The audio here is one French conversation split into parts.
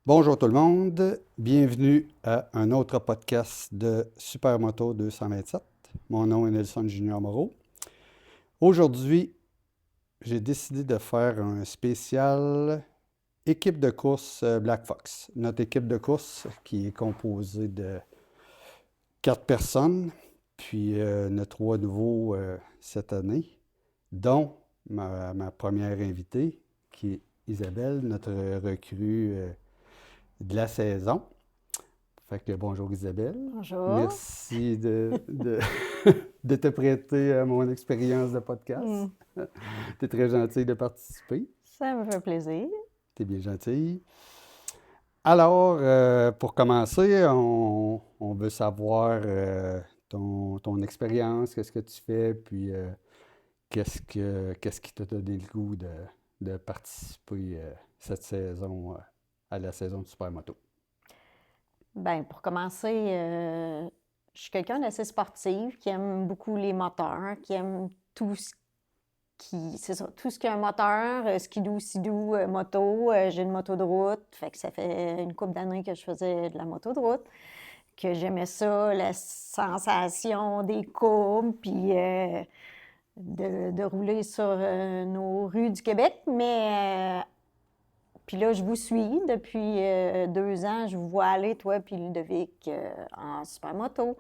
Bonjour tout le monde, bienvenue à un autre podcast de Supermoto 227. Mon nom est Nelson Junior Moreau. Aujourd'hui, j'ai décidé de faire un spécial équipe de course Black Fox. Notre équipe de course qui est composée de 4 personnes, puis on a 3 nouveaux cette année, dont ma première invitée qui est Isabelle, notre recrue de la saison. Fait que bonjour Isabelle. Bonjour. Merci de te prêter à mon expérience de podcast. Tu es très gentille de participer. Ça me fait plaisir. Tu es bien gentille. Alors, pour commencer, on veut savoir ton expérience, qu'est-ce que tu fais, puis qu'est-ce qui t'a donné le goût de participer cette saison à la saison de Supermoto. Bien, pour commencer, je suis quelqu'un d'assez sportif, qui aime beaucoup les moteurs, qui aime tout ce tout ce qui a un moteur, skidoo, sidou, moto. J'ai une moto de route, fait que ça fait une couple d'années que je faisais de la moto de route, que j'aimais ça, la sensation des courbes, puis de rouler sur nos rues du Québec, mais puis là, je vous suis depuis 2 ans. Je vous vois aller, toi puis Ludovic, en supermoto.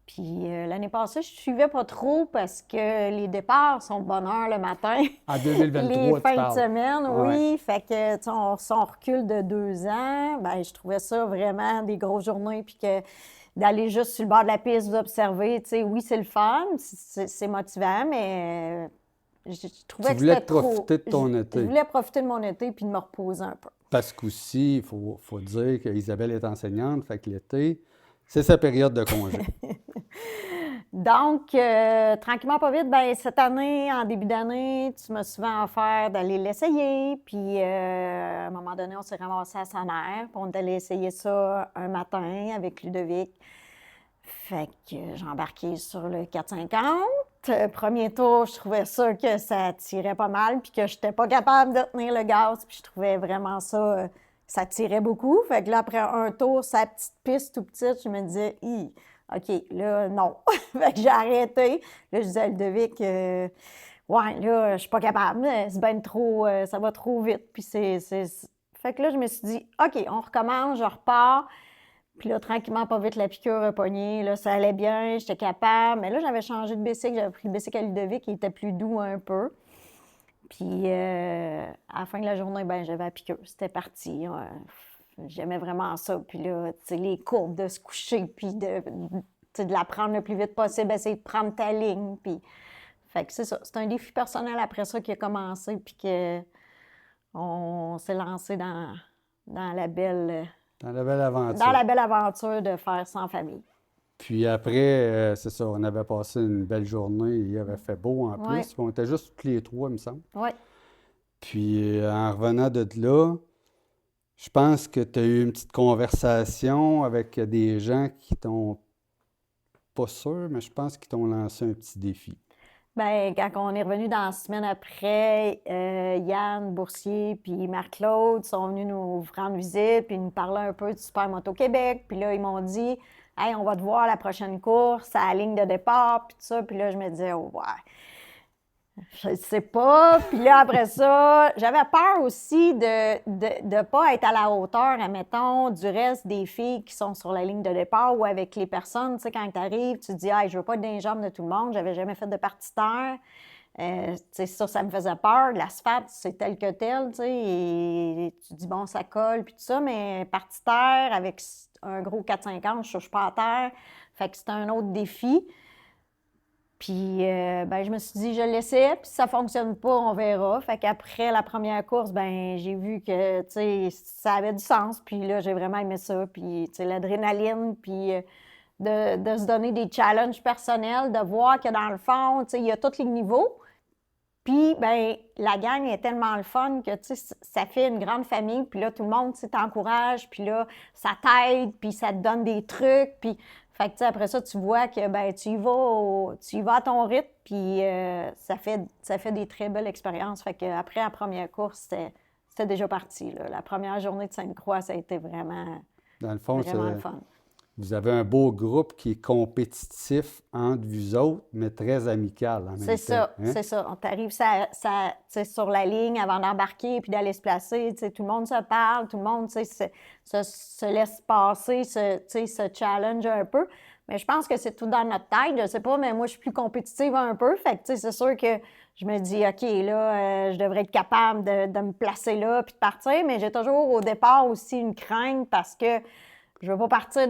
Puis l'année passée, je ne suivais pas trop parce que les départs sont de bonne heure le matin. En 2023, Les tu fins de parles. semaine, Ouais. oui. Fait que, tu sais, on recule de 2 ans. Ben, je trouvais ça vraiment des grosses journées. Puis que d'aller juste sur le bord de la piste, vous observer, tu sais, oui, c'est le fun, c'est motivant, mais je trouvais Tu que voulais c'était trop. profiter de ton Je été. voulais profiter de mon été puis de me reposer un peu. Parce qu'aussi, il faut dire qu'Isabelle est enseignante, fait que l'été, c'est sa période de congé. Donc, tranquillement, pas vite, ben cette année, en début d'année, tu m'as souvent offert d'aller l'essayer. Puis, à un moment donné, on s'est ramassé à sa mère. Puis, on est allé essayer ça un matin avec Ludovic. Fait que j'ai embarqué sur le 450. Premier tour, je trouvais ça que ça tirait pas mal, puis que je n'étais pas capable de tenir le gaz. Puis, je trouvais vraiment ça, ça tirait beaucoup. Fait que là, après un tour, sa petite piste tout petite, je me disais, hi. OK, là, non. Fait que j'ai arrêté. Là, je disais à Ludovic, ouais, là, je suis pas capable. C'est bien trop, ça va trop vite. Puis Fait que là, je me suis dit, OK, on recommence, je repars. Puis là, tranquillement, pas vite, la piqûre a pogné. Là, ça allait bien, j'étais capable. Mais là, j'avais changé de bicycle. J'avais pris le bicycle à Ludovic qui était plus doux un peu. Puis à la fin de la journée, ben j'avais la piqûre. C'était parti. J'aimais vraiment ça. Puis là, tu sais, les courbes de se coucher, puis de la prendre le plus vite possible, essayer de prendre ta ligne. Puis, fait que c'est ça. C'est un défi personnel après ça qui a commencé, puis qu'on s'est lancé dans la belle Dans la belle aventure. dans la belle aventure de faire ça en famille. Puis après, c'est ça, on avait passé une belle journée, il avait fait beau en Ouais. plus. Puis on était juste tous les trois, il me semble. Oui. Puis en revenant de là, je pense que tu as eu une petite conversation avec des gens qui t'ont, pas sûr, mais je pense qu'ils t'ont lancé un petit défi. Bien, quand on est revenu dans la semaine après, Yann Boursier puis Marc-Claude sont venus nous rendre visite puis nous parler un peu du Supermoto Québec. Puis là, ils m'ont dit « Hey, on va te voir la prochaine course à la ligne de départ. » Puis tout ça. Puis là, je me disais « Oh, ouais, je sais pas. » Puis là, après ça, j'avais peur aussi de pas être à la hauteur, admettons, du reste des filles qui sont sur la ligne de départ ou avec les personnes. Tu sais, quand tu arrives, tu te dis « Hey, je veux pas être dans les jambes de tout le monde. » J'avais jamais fait de partie terre. Tu sais, ça me faisait peur. L'asphalte, c'est tel que tel, tu sais. Et tu dis « Bon, ça colle, puis tout ça. » Mais partie terre, avec un gros 450, je touche pas à terre. Fait que c'était un autre défi. Puis, ben, je me suis dit, je l'essaie, puis si ça fonctionne pas, on verra. Fait qu'après la première course, ben, j'ai vu que, tu sais, ça avait du sens. Puis là, j'ai vraiment aimé ça. Puis, tu sais, l'adrénaline, puis de se donner des challenges personnels, de voir que dans le fond, tu sais, il y a tous les niveaux. Puis, ben, la gang est tellement le fun que, tu sais, ça fait une grande famille. Puis là, tout le monde, tu sais, t'encourage. Puis là, ça t'aide, puis ça te donne des trucs. Puis, fait que, tu sais, après ça, tu vois que, ben, tu y vas à ton rythme. Puis ça fait des très belles expériences. Fait que après la première course, c'était déjà parti. Là. La première journée de Sainte-Croix, ça a été vraiment, Dans le fond, vraiment le fun. vous avez un beau groupe qui est compétitif entre vous autres, mais très amical en même C'est temps. ça, Hein? c'est ça. On t'arrive tu sais, sur la ligne avant d'embarquer puis d'aller se placer. Tu sais, tout le monde se parle, tout le monde tu sais, se laisse passer, tu sais, se challenge un peu. Mais je pense que c'est tout dans notre tête. Je sais pas, mais moi, je suis plus compétitive un peu. Fait que, tu sais, c'est sûr que je me dis, OK, là, je devrais être capable de me placer là puis de partir. Mais j'ai toujours au départ aussi une crainte parce que je veux pas partir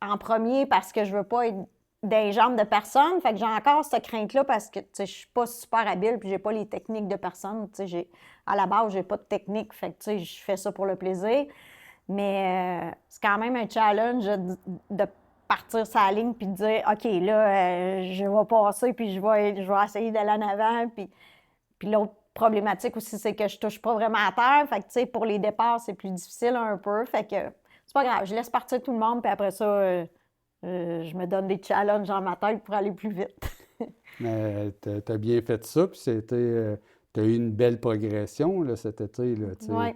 en premier parce que je veux pas être dans les jambes de personne. Fait que j'ai encore cette crainte-là parce que, tu sais, je suis pas super habile puis j'ai pas les techniques de personne. Tu sais, à la base, j'ai pas de technique. Fait que, tu sais, je fais ça pour le plaisir. Mais c'est quand même un challenge de partir sur la ligne puis de dire, OK, là, je vais passer puis je vais essayer d'aller en avant. Puis l'autre problématique aussi, c'est que je touche pas vraiment à terre. Fait que, tu sais, pour les départs, c'est plus difficile un peu. Fait que c'est pas grave. Je laisse partir tout le monde, puis après ça, je me donne des challenges dans ma tête pour aller plus vite. Mais tu as bien fait ça, puis tu as eu une belle progression là, cet été. Là, tu sais. Oui.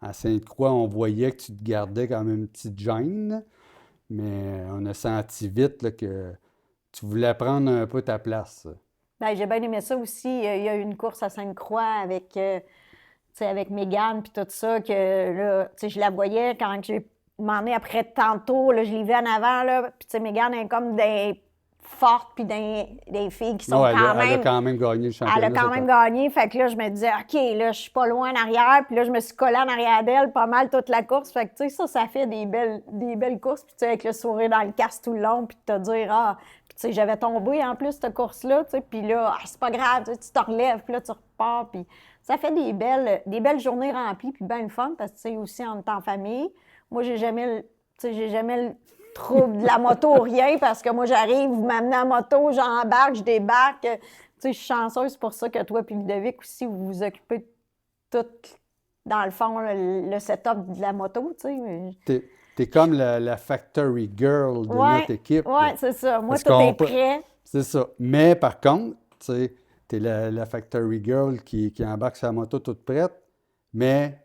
À Sainte-Croix, on voyait que tu te gardais quand même une petite gêne, mais on a senti vite là, que tu voulais prendre un peu ta place. Bien, j'ai bien aimé ça aussi. Il y a eu une course à Sainte-Croix avec, tu sais, avec Mégane puis tout ça, que là, tu sais, je la voyais quand j'ai demandé après tantôt, là, je l'ai vue en avant, là, puis tu sais, Mégane est comme des fortes puis des filles qui sont Non, quand elle a même. quand même gagné le Elle a championnat quand cette même année. gagné. Fait que là, je me disais, OK, là, je suis pas loin en arrière. Puis là, je me suis collée en arrière d'elle pas mal toute la course. Fait que, tu sais, ça fait des belles courses. Puis, tu sais, avec le sourire dans le casque tout le long. Puis, de te dire, ah, puis, tu sais, j'avais tombé en plus, cette course-là. Tu sais, puis là, ah, c'est pas grave, tu te relèves. Puis là, tu repars. Puis, ça fait des belles journées remplies. Puis, bien le fun. Parce que, tu sais, aussi, on est en famille. Moi, tu sais, j'ai jamais le trouble de la moto ou rien. Parce que moi, j'arrive, vous m'amenez en moto, j'embarque, je débarque. Tu sais, je suis chanceuse pour ça que toi et Ludovic aussi, vous vous occupez de tout, dans le fond, le setup de la moto, tu sais. T'es comme la factory girl de notre Ouais, équipe. ouais, c'est ça. Moi, Parce tout est qu'on peut. prêt. C'est ça. Mais par contre, tu sais, t'es la factory girl qui embarque sa moto toute prête, mais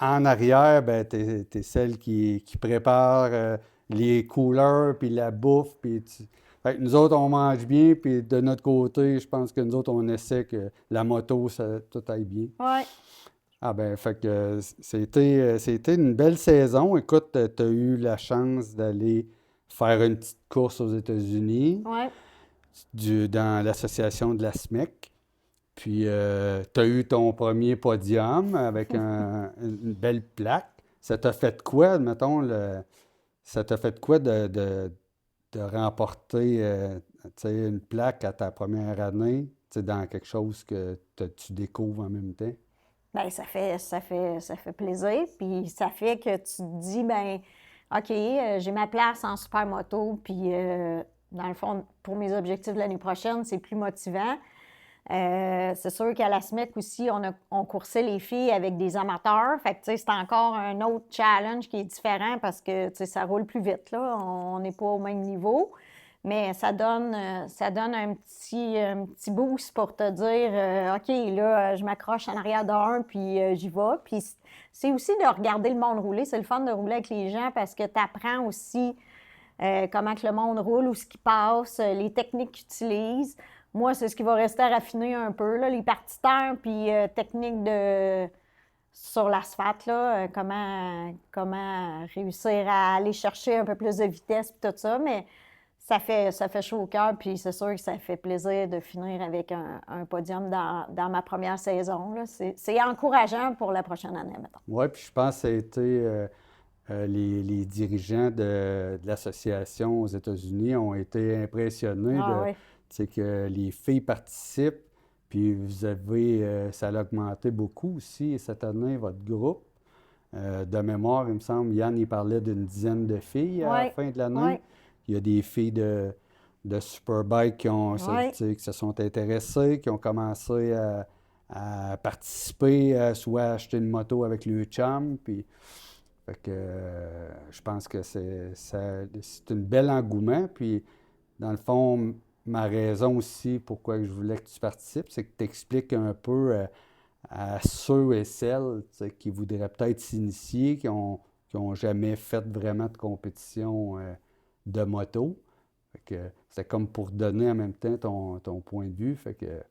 en arrière, ben, t'es celle qui prépare les couleurs, puis la bouffe, puis Fait que nous autres, on mange bien, puis de notre côté, je pense que nous autres, on essaie que la moto, ça, tout aille bien. Ouais, Ah ben, fait que c'était une belle saison. Écoute, tu as eu la chance d'aller faire une petite course aux États-Unis ouais. dans l'association de la SMEC. Puis, tu as eu ton premier podium avec une belle plaque. Ça t'a fait quoi, mettons, ça t'a fait quoi de remporter tu sais, une plaque à ta première année, tu sais, dans quelque chose que tu découvres en même temps? Bien, ça fait plaisir. Puis ça fait que tu te dis, ben OK, j'ai ma place en supermoto. Puis dans le fond, pour mes objectifs de l'année prochaine, c'est plus motivant. C'est sûr qu'à la SMEC aussi, on coursait les filles avec des amateurs. Fait que, tu sais, c'est encore un autre challenge qui est différent parce que, tu sais, ça roule plus vite, là. On n'est pas au même niveau. Mais ça donne un petit boost pour te dire, OK, là, je m'accroche en arrière d'un, puis j'y vais. Puis c'est aussi de regarder le monde rouler. C'est le fun de rouler avec les gens parce que tu apprends aussi comment que le monde roule, où ce qui passe, les techniques qu'ils utilisent. Moi, c'est ce qui va rester à raffiner un peu, là, les parties terre, puis techniques sur l'asphalte, là, comment réussir à aller chercher un peu plus de vitesse, puis tout ça. Mais ça fait chaud au cœur, puis c'est sûr que ça fait plaisir de finir avec un podium dans ma première saison. Là. C'est encourageant pour la prochaine année, mettons. Oui, puis je pense que ça a été les dirigeants de l'association aux États-Unis ont été impressionnés Ah de, oui. tu sais, que les filles participent, puis vous avez, ça a augmenté beaucoup aussi cette année, votre groupe. De mémoire, il me semble, Yann, il parlait d'une dizaine de filles à la Oui, fin de l'année. oui, Il y a des filles de Superbike tu oui. sais, qui se sont intéressées, qui ont commencé à participer, soit à acheter une moto avec le chum, puis fait que je pense que c'est un bel engouement. Puis, dans le fond, ma raison aussi pourquoi je voulais que tu participes, c'est que tu expliques un peu à ceux et celles qui voudraient peut-être s'initier, qui ont jamais fait vraiment de compétition de moto. Fait que c'est comme pour donner en même temps ton point de vue. Fait que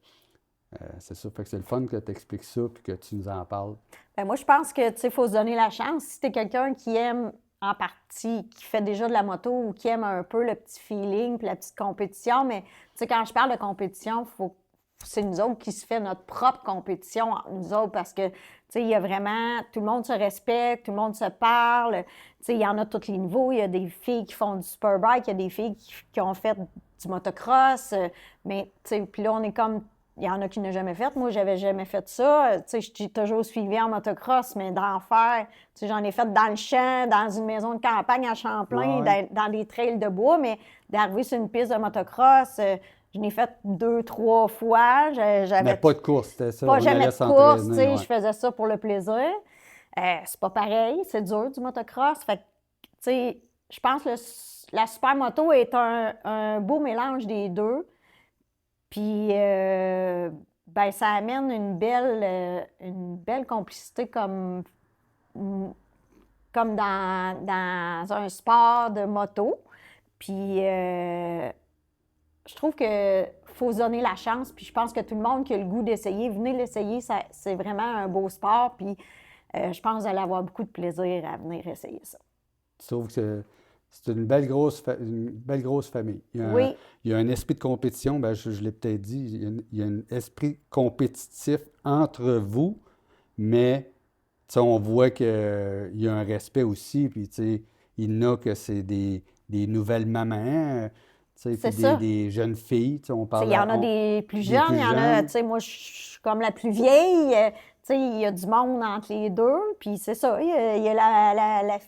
c'est ça. Fait que c'est le fun que tu expliques ça puis que tu nous en parles. Ben moi, je pense que, tu sais, il faut se donner la chance. Si tu es quelqu'un qui aime en partie, qui fait déjà de la moto ou qui aime un peu le petit feeling puis la petite compétition, mais, tu sais, quand je parle de compétition, c'est nous autres qui se fait notre propre compétition entre nous autres parce que, tu sais, il y a vraiment, tout le monde se respecte, tout le monde se parle. Tu sais, il y en a tous les niveaux. Il y a des filles qui font du superbike, il y a des filles qui ont fait du motocross. Mais, tu sais, puis là, on est comme, il y en a qui n'ont jamais fait. Moi, j'avais jamais fait ça. Tu sais, j'ai toujours suivi en motocross, mais d'en faire, tu sais, j'en ai fait dans le champ, dans une maison de campagne à Champlain, Ouais. dans des trails de bois, mais d'arriver sur une piste de motocross, je l'ai fait 2, 3 fois. Mais J'avais pas de course, c'était ça. pas On jamais allait de course, tu s'entraîner. sais, Ouais. je faisais ça pour le plaisir. C'est pas pareil, c'est dur du motocross. Fait que, tu sais, je pense que la supermoto est un beau mélange des deux. Puis, ben, ça amène une belle complicité comme dans un sport de moto. Puis, je trouve que faut se donner la chance. Puis, je pense que tout le monde qui a le goût d'essayer, venez l'essayer. C'est vraiment un beau sport. Puis, je pense que vous allez avoir beaucoup de plaisir à venir essayer ça. Tu trouves que c'est une belle grosse famille. Oui, Il y a un esprit de compétition, ben, je l'ai peut-être dit, il y a un esprit compétitif entre vous, mais tu sais, on voit qu'il y a un respect aussi, puis tu sais, il y en a que c'est des nouvelles mamans, tu sais, c'est puis ça. des jeunes filles, tu sais, on Tu sais, parle il y en a des plus des jeunes, il plus y en a, tu jeunes. sais, moi, je suis comme la plus vieille. Tu sais, il y a du monde entre les deux. Puis c'est ça, il y a la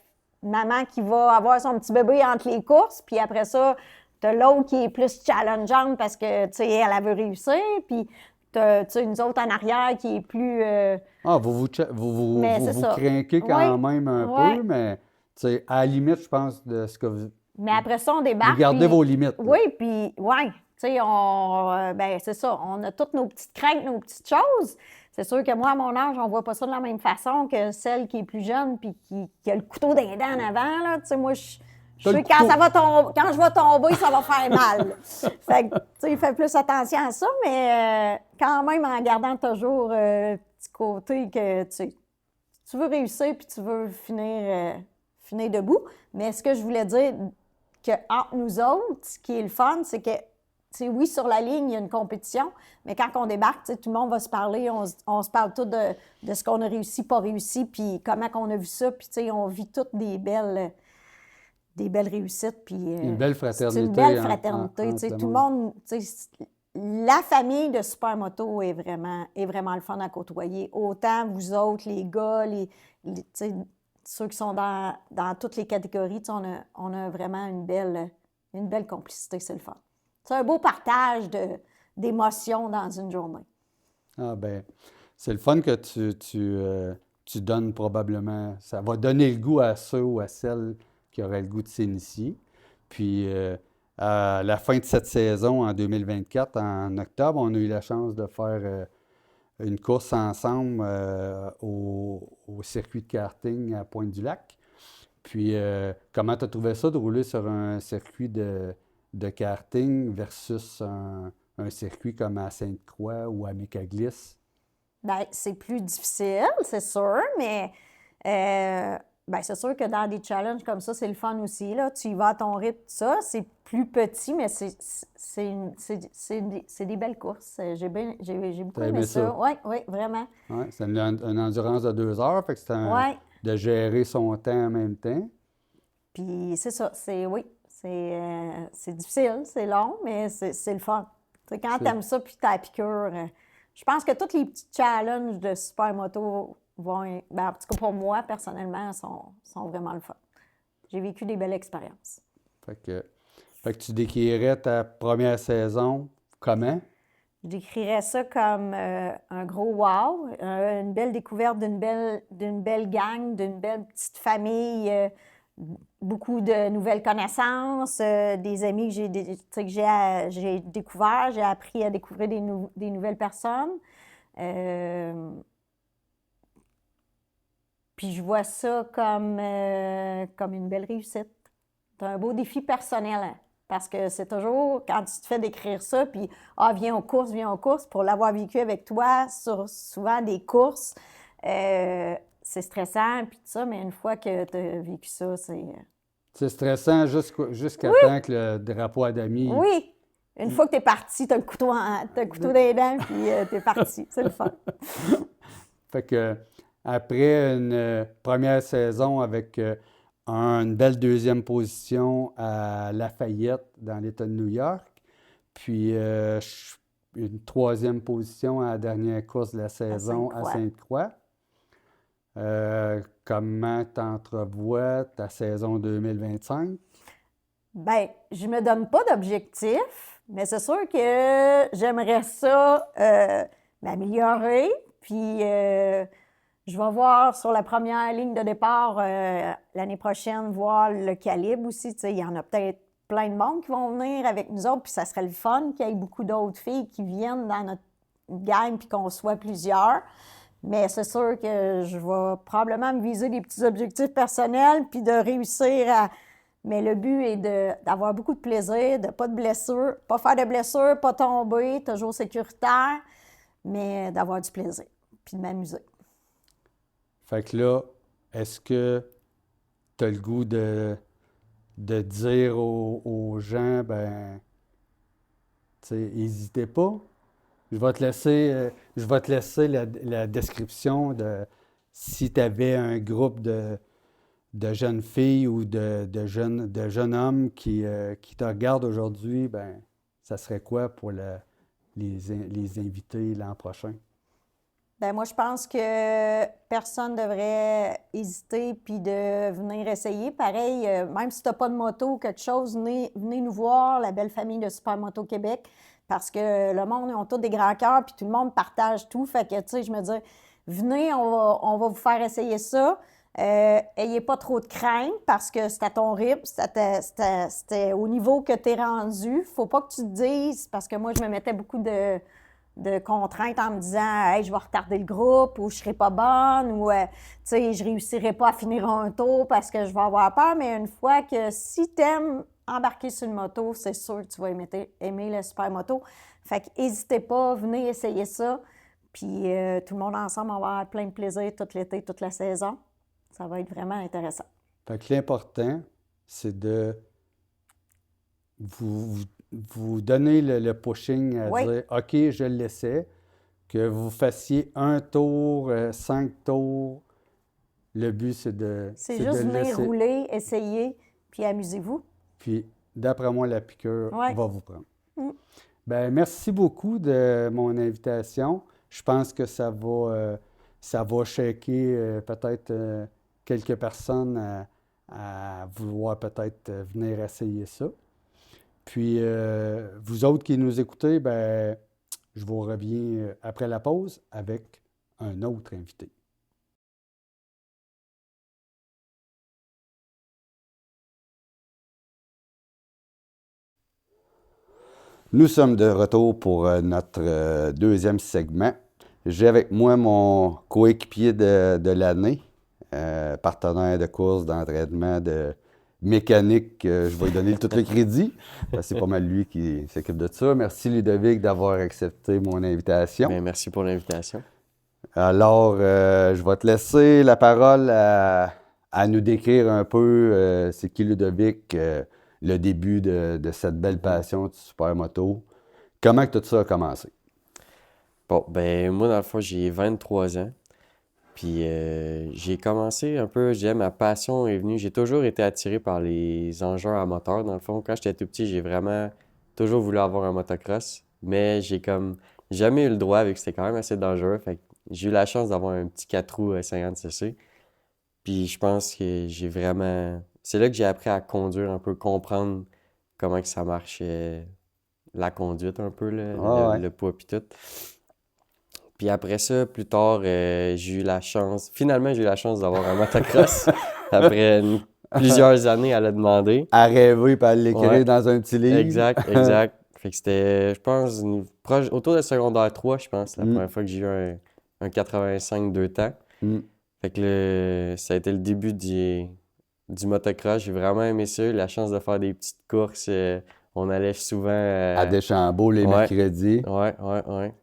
maman qui va avoir son petit bébé entre les courses. Puis après ça, t'as l'autre qui est plus challengeante parce que, tu sais, elle veut réussir. Puis t'as, tu sais, une autre en arrière qui est plus... Ah, vous mais c'est vous ça. craquez Oui, quand même un oui. peu, mais tu sais, à la limite, je pense, de ce que Mais après ça, on vous débarque, gardez puis vos limites, là. oui, puis ouais, tu sais, ben c'est ça, on a toutes nos petites craintes, nos petites choses. C'est sûr que moi, à mon âge, on voit pas ça de la même façon que celle qui est plus jeune puis qui a le couteau d'un dents en avant, là. Tu sais, moi, je T'as le sais que quand couteau. quand je vais tomber, ça va faire mal. Fait que, tu sais, fais plus attention à ça, mais quand même en gardant toujours le petit côté que, tu veux réussir puis tu veux finir debout. Mais ce que je voulais dire, que entre nous autres, ce qui est le fun, c'est que, tu sais, oui, sur la ligne, il y a une compétition, mais quand on débarque, tu sais, tout le monde va se parler, on se parle tout de ce qu'on a réussi, pas réussi, puis comment qu'on a vu ça, puis tu sais, on vit toutes des belles réussites, puis Une belle c'est une belle fraternité fraternité, tu entre sais, le tout le monde. monde, tu sais, la famille de Supermoto est vraiment le fun à côtoyer. Autant vous autres, les gars, tu sais, ceux qui sont dans toutes les catégories, tu sais, on a vraiment une belle complicité, c'est le fun. C'est un beau partage d'émotions dans une journée. Ah ben, c'est le fun que tu donnes probablement. Ça va donner le goût à ceux ou à celles qui auraient le goût de s'initier. Puis, à la fin de cette saison, en 2024, en octobre, on a eu la chance de faire une course ensemble au circuit de karting à Pointe-du-Lac. Puis, comment tu as trouvé ça de rouler sur un circuit de karting versus un circuit comme à Sainte-Croix ou à Mécaglis? Bien, c'est plus difficile, c'est sûr, mais ben, c'est sûr que dans des challenges comme ça, c'est le fun aussi. Là. Tu y vas à ton rythme, tout ça. C'est plus petit, mais c'est des belles courses. J'ai beaucoup T'as aimé aimé ça. ça? Oui, oui, vraiment. Ouais, c'est une endurance de 2 heures, fait que Oui. de gérer son temps en même temps. Puis c'est ça, oui, c'est difficile, c'est long, mais c'est le fun. Tu sais, quand C'est- t'aimes ça, puis t'as la piqûre, je pense que tous les petits challenges de supermoto ben, en tout cas pour moi, personnellement, sont vraiment le fun. J'ai vécu des belles expériences. Fait que, fait que tu décrirais ta première saison comment? Je décrirais ça comme un gros wow, une belle découverte d'une belle gang, d'une belle petite famille, beaucoup de nouvelles connaissances, des amis que tu sais, j'ai découvert, j'ai appris à découvrir des nouvelles personnes. Puis je vois ça comme une belle réussite. C'est un beau défi personnel, hein, parce que c'est toujours quand tu te fais décrire ça, puis « Ah, viens aux courses », pour l'avoir vécu avec toi sur souvent des courses, c'est stressant, puis tout ça, mais une fois que tu as vécu ça, c'est... C'est stressant jusqu'à Oui, temps que le drapeau à demi. oui! Une fois que tu es parti, tu as le couteau dans les dents, puis tu es parti. C'est le fun. Fait que après une première saison avec une belle deuxième position à Lafayette dans l'État de New York, puis une troisième position à la dernière course de la À saison à Sainte-Croix. Sainte-Croix. Comment t'entrevois ta saison 2025? Bien, je me donne pas d'objectif, mais c'est sûr que j'aimerais ça m'améliorer. Puis je vais voir sur la première ligne de départ l'année prochaine, voir le calibre aussi. Tu sais, il y en a peut-être plein de monde qui vont venir avec nous autres, puis ça serait le fun qu'il y ait beaucoup d'autres filles qui viennent dans notre gang, puis qu'on soit plusieurs. Mais c'est sûr que je vais probablement me viser des petits objectifs personnels, puis de réussir à... Mais le but est d'avoir beaucoup de plaisir, de pas de blessures, pas faire de blessures, pas tomber, toujours sécuritaire, mais d'avoir du plaisir, puis de m'amuser. Fait que là, est-ce que tu as le goût de dire aux gens, ben, tu sais, n'hésitez pas. Je vais te laisser la description de si tu avais un groupe de jeunes filles ou de jeunes hommes qui te regardent aujourd'hui, ben, ça serait quoi pour les inviter l'an prochain? Bien, moi, je pense que personne ne devrait hésiter puis de venir essayer. Pareil, même si tu n'as pas de moto ou quelque chose, venez nous voir, la belle famille de Supermoto Québec, parce que le monde, ils ont tous des grands cœurs puis tout le monde partage tout. Fait que, tu sais, je me dis, venez, on va vous faire essayer ça. Ayez pas trop de crainte parce que c'est à ton rythme, c'était au niveau que tu es rendu. Faut pas que tu te dises, parce que moi, je me mettais beaucoup de contraintes en me disant « Hey, je vais retarder le groupe » ou « Je serai pas bonne » ou tu sais, « Je réussirai pas à finir un tour parce que je vais avoir peur ». Mais une fois que si tu aimes embarquer sur une moto, c'est sûr que tu vas aimer le Supermoto. Fait que n'hésitez pas, venez essayer ça. Puis tout le monde ensemble, on va avoir plein de plaisir tout l'été, toute la saison. Ça va être vraiment intéressant. Fait que l'important, c'est de vous donner le pushing à Oui, dire OK, je l'essaie, que vous fassiez un tour, 5 tours. Le but, c'est c'est de juste le venir laisser. rouler, essayer, puis amusez-vous. Puis, d'après moi, la piqûre Oui. va vous prendre. Mm. Ben, merci beaucoup de mon invitation. Je pense que ça va shaker peut-être quelques personnes à vouloir peut-être venir essayer ça. Puis, vous autres qui nous écoutez, ben, je vous reviens après la pause avec un autre invité. Nous sommes de retour pour notre deuxième segment. J'ai avec moi mon coéquipier de l'année, partenaire de course, d'entraînement, de mécanique. Je vais lui donner tout le crédit. C'est pas mal lui qui s'occupe de ça. Merci Ludovic d'avoir accepté mon invitation. Bien, merci pour l'invitation. Alors, je vais te laisser la parole à nous décrire un peu c'est qui Ludovic, le début de cette belle passion de supermoto. Comment que tout ça a commencé? Bon, ben moi, dans le fond, j'ai 23 ans. Puis j'ai commencé un peu, je dirais, ma passion est venue. J'ai toujours été attiré par les engins à moteur. Dans le fond, quand j'étais tout petit, j'ai vraiment toujours voulu avoir un motocross. Mais j'ai comme jamais eu le droit, vu que c'était quand même assez dangereux. Fait que j'ai eu la chance d'avoir un petit 4 roues 50cc. Puis je pense que j'ai vraiment... C'est là que j'ai appris à conduire un peu, comprendre comment que ça marche, la conduite un peu, Ah ouais. le poids puis tout. Puis après ça, plus tard, j'ai eu la chance... Finalement, j'ai eu la chance d'avoir un motocross. Après plusieurs années à le demander. À rêver et à l'écrire Ouais, dans un petit livre. exact, exact. Fait que c'était, je pense, autour de secondaire 3, je pense, la Mm, première fois que j'ai eu un 85 2 temps. mm. Fait que ça a été le début du motocross. J'ai vraiment aimé ça. J'ai eu la chance de faire des petites courses. On allait souvent. À Deschambault les Ouais, mercredis. ouais.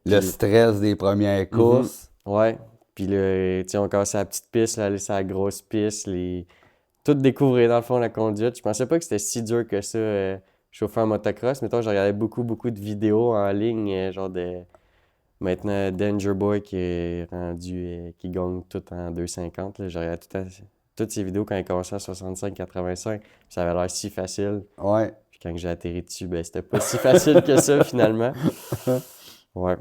Le Puis, stress des premières mhm, courses. ouais. Puis là, tu sais, on commençait à la petite piste, là, aller sur la grosse piste, tout découvrir dans le fond la conduite. Je pensais pas que c'était si dur que ça, chauffer en motocross. Mettons, je regardais beaucoup de vidéos en ligne, genre de maintenant Danger Boy qui est rendu, qui gagne tout en 2,50. Là. Je regardais toutes ces vidéos quand il commençait à 65-85. Ça avait l'air si facile. Ouais. Puis quand j'ai atterri dessus, ben c'était pas si facile que ça finalement. Ouais.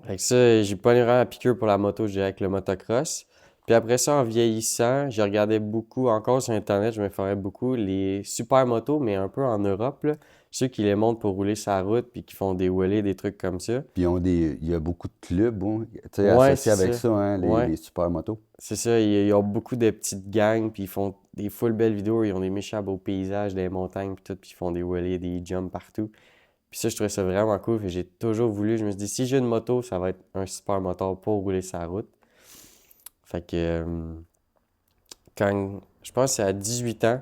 Fait que ça, j'ai pas vraiment la piqûre pour la moto, je dirais, avec le motocross. Puis après ça, en vieillissant, j'ai regardé beaucoup, encore sur Internet, je me ferais beaucoup, les super motos, mais un peu en Europe, là. Ceux qui les montent pour rouler sa route, puis qui font des wheelies, des trucs comme ça. Puis il y a beaucoup de clubs, hein, tu sais, Ouais, associés c'est avec ça. ça, hein, Ouais, les super motos. c'est ça. Ils ont beaucoup de petites gangs, puis ils font des full belles vidéos. Ils ont des méchants beaux paysages, des montagnes, puis tout, puis ils font des wheelies, des jumps partout. Puis ça, je trouvais ça vraiment cool. J'ai toujours voulu, je me suis dit, si j'ai une moto, ça va être un super moteur pour rouler sa route. Fait que quand, je pense que c'est à 18 ans,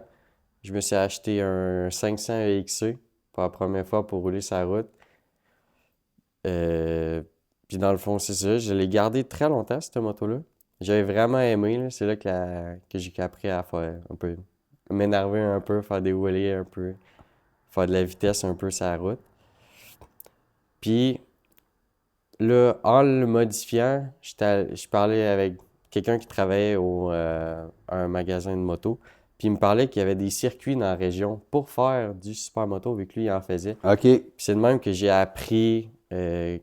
je me suis acheté un 500 EXC pour la première fois pour rouler sa route. Euh, Puis dans le fond, c'est ça. Je l'ai gardé très longtemps, cette moto-là. J'avais vraiment aimé, là. C'est là que j'ai appris à faire un peu, m'énerver un peu, faire des wheelies un peu, faire de la vitesse un peu sur la route. Puis là, en le modifiant, je parlais avec quelqu'un qui travaillait à un magasin de moto. Puis il me parlait qu'il y avait des circuits dans la région pour faire du super moto, vu que lui, il en faisait. OK. Puis c'est de même que j'ai appris qu'il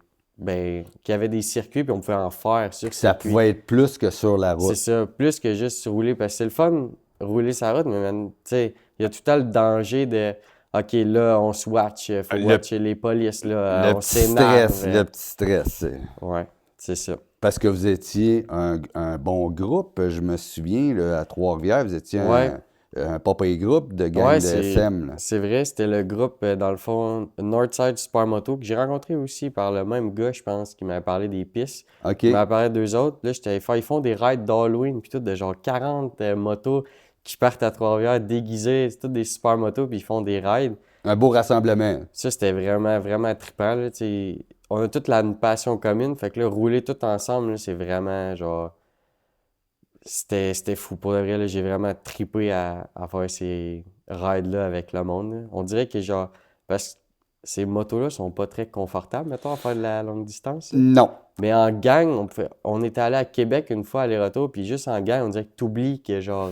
y avait des circuits, puis on pouvait en faire sur Ça circuit. pouvait être plus que sur la C'est route. ça, plus que juste rouler, parce que c'est le fun, rouler sa route, mais man, tu sais, il y a tout le temps le danger de, OK, là, on se watch, faut Le- watcher les polices, là, Le on petit s'énerve. stress, le petit stress. Ouais, c'est ça. Parce que vous étiez un bon groupe, je me souviens, là, à Trois-Rivières, vous étiez Ouais, un pas pire groupe de gang ouais, de SM, là. c'est vrai, c'était le groupe, dans le fond, Northside Supermoto, que j'ai rencontré aussi par le même gars, je pense, qui m'avait parlé des pistes. OK. Il m'avait parlé d'eux autres. Là, j'étais allé faire, ils font des rides d'Halloween, puis tout, de genre 40 motos qui partent à Trois-Rivières déguisées, c'est toutes des super motos, puis ils font des rides. Un beau rassemblement. Ça, c'était vraiment trippant, là, tu sais. On a toute une passion commune, fait que là, rouler tout ensemble, là, c'est vraiment, genre, c'était fou. Pour de vrai, là, j'ai vraiment trippé à faire ces rides-là avec le monde, là. On dirait que, genre, parce que ces motos-là sont pas très confortables, mettons, à faire de la longue distance, là. Non. Mais en gang, on était allé à Québec une fois, aller-retour, puis juste en gang, on dirait que t'oublies que, genre,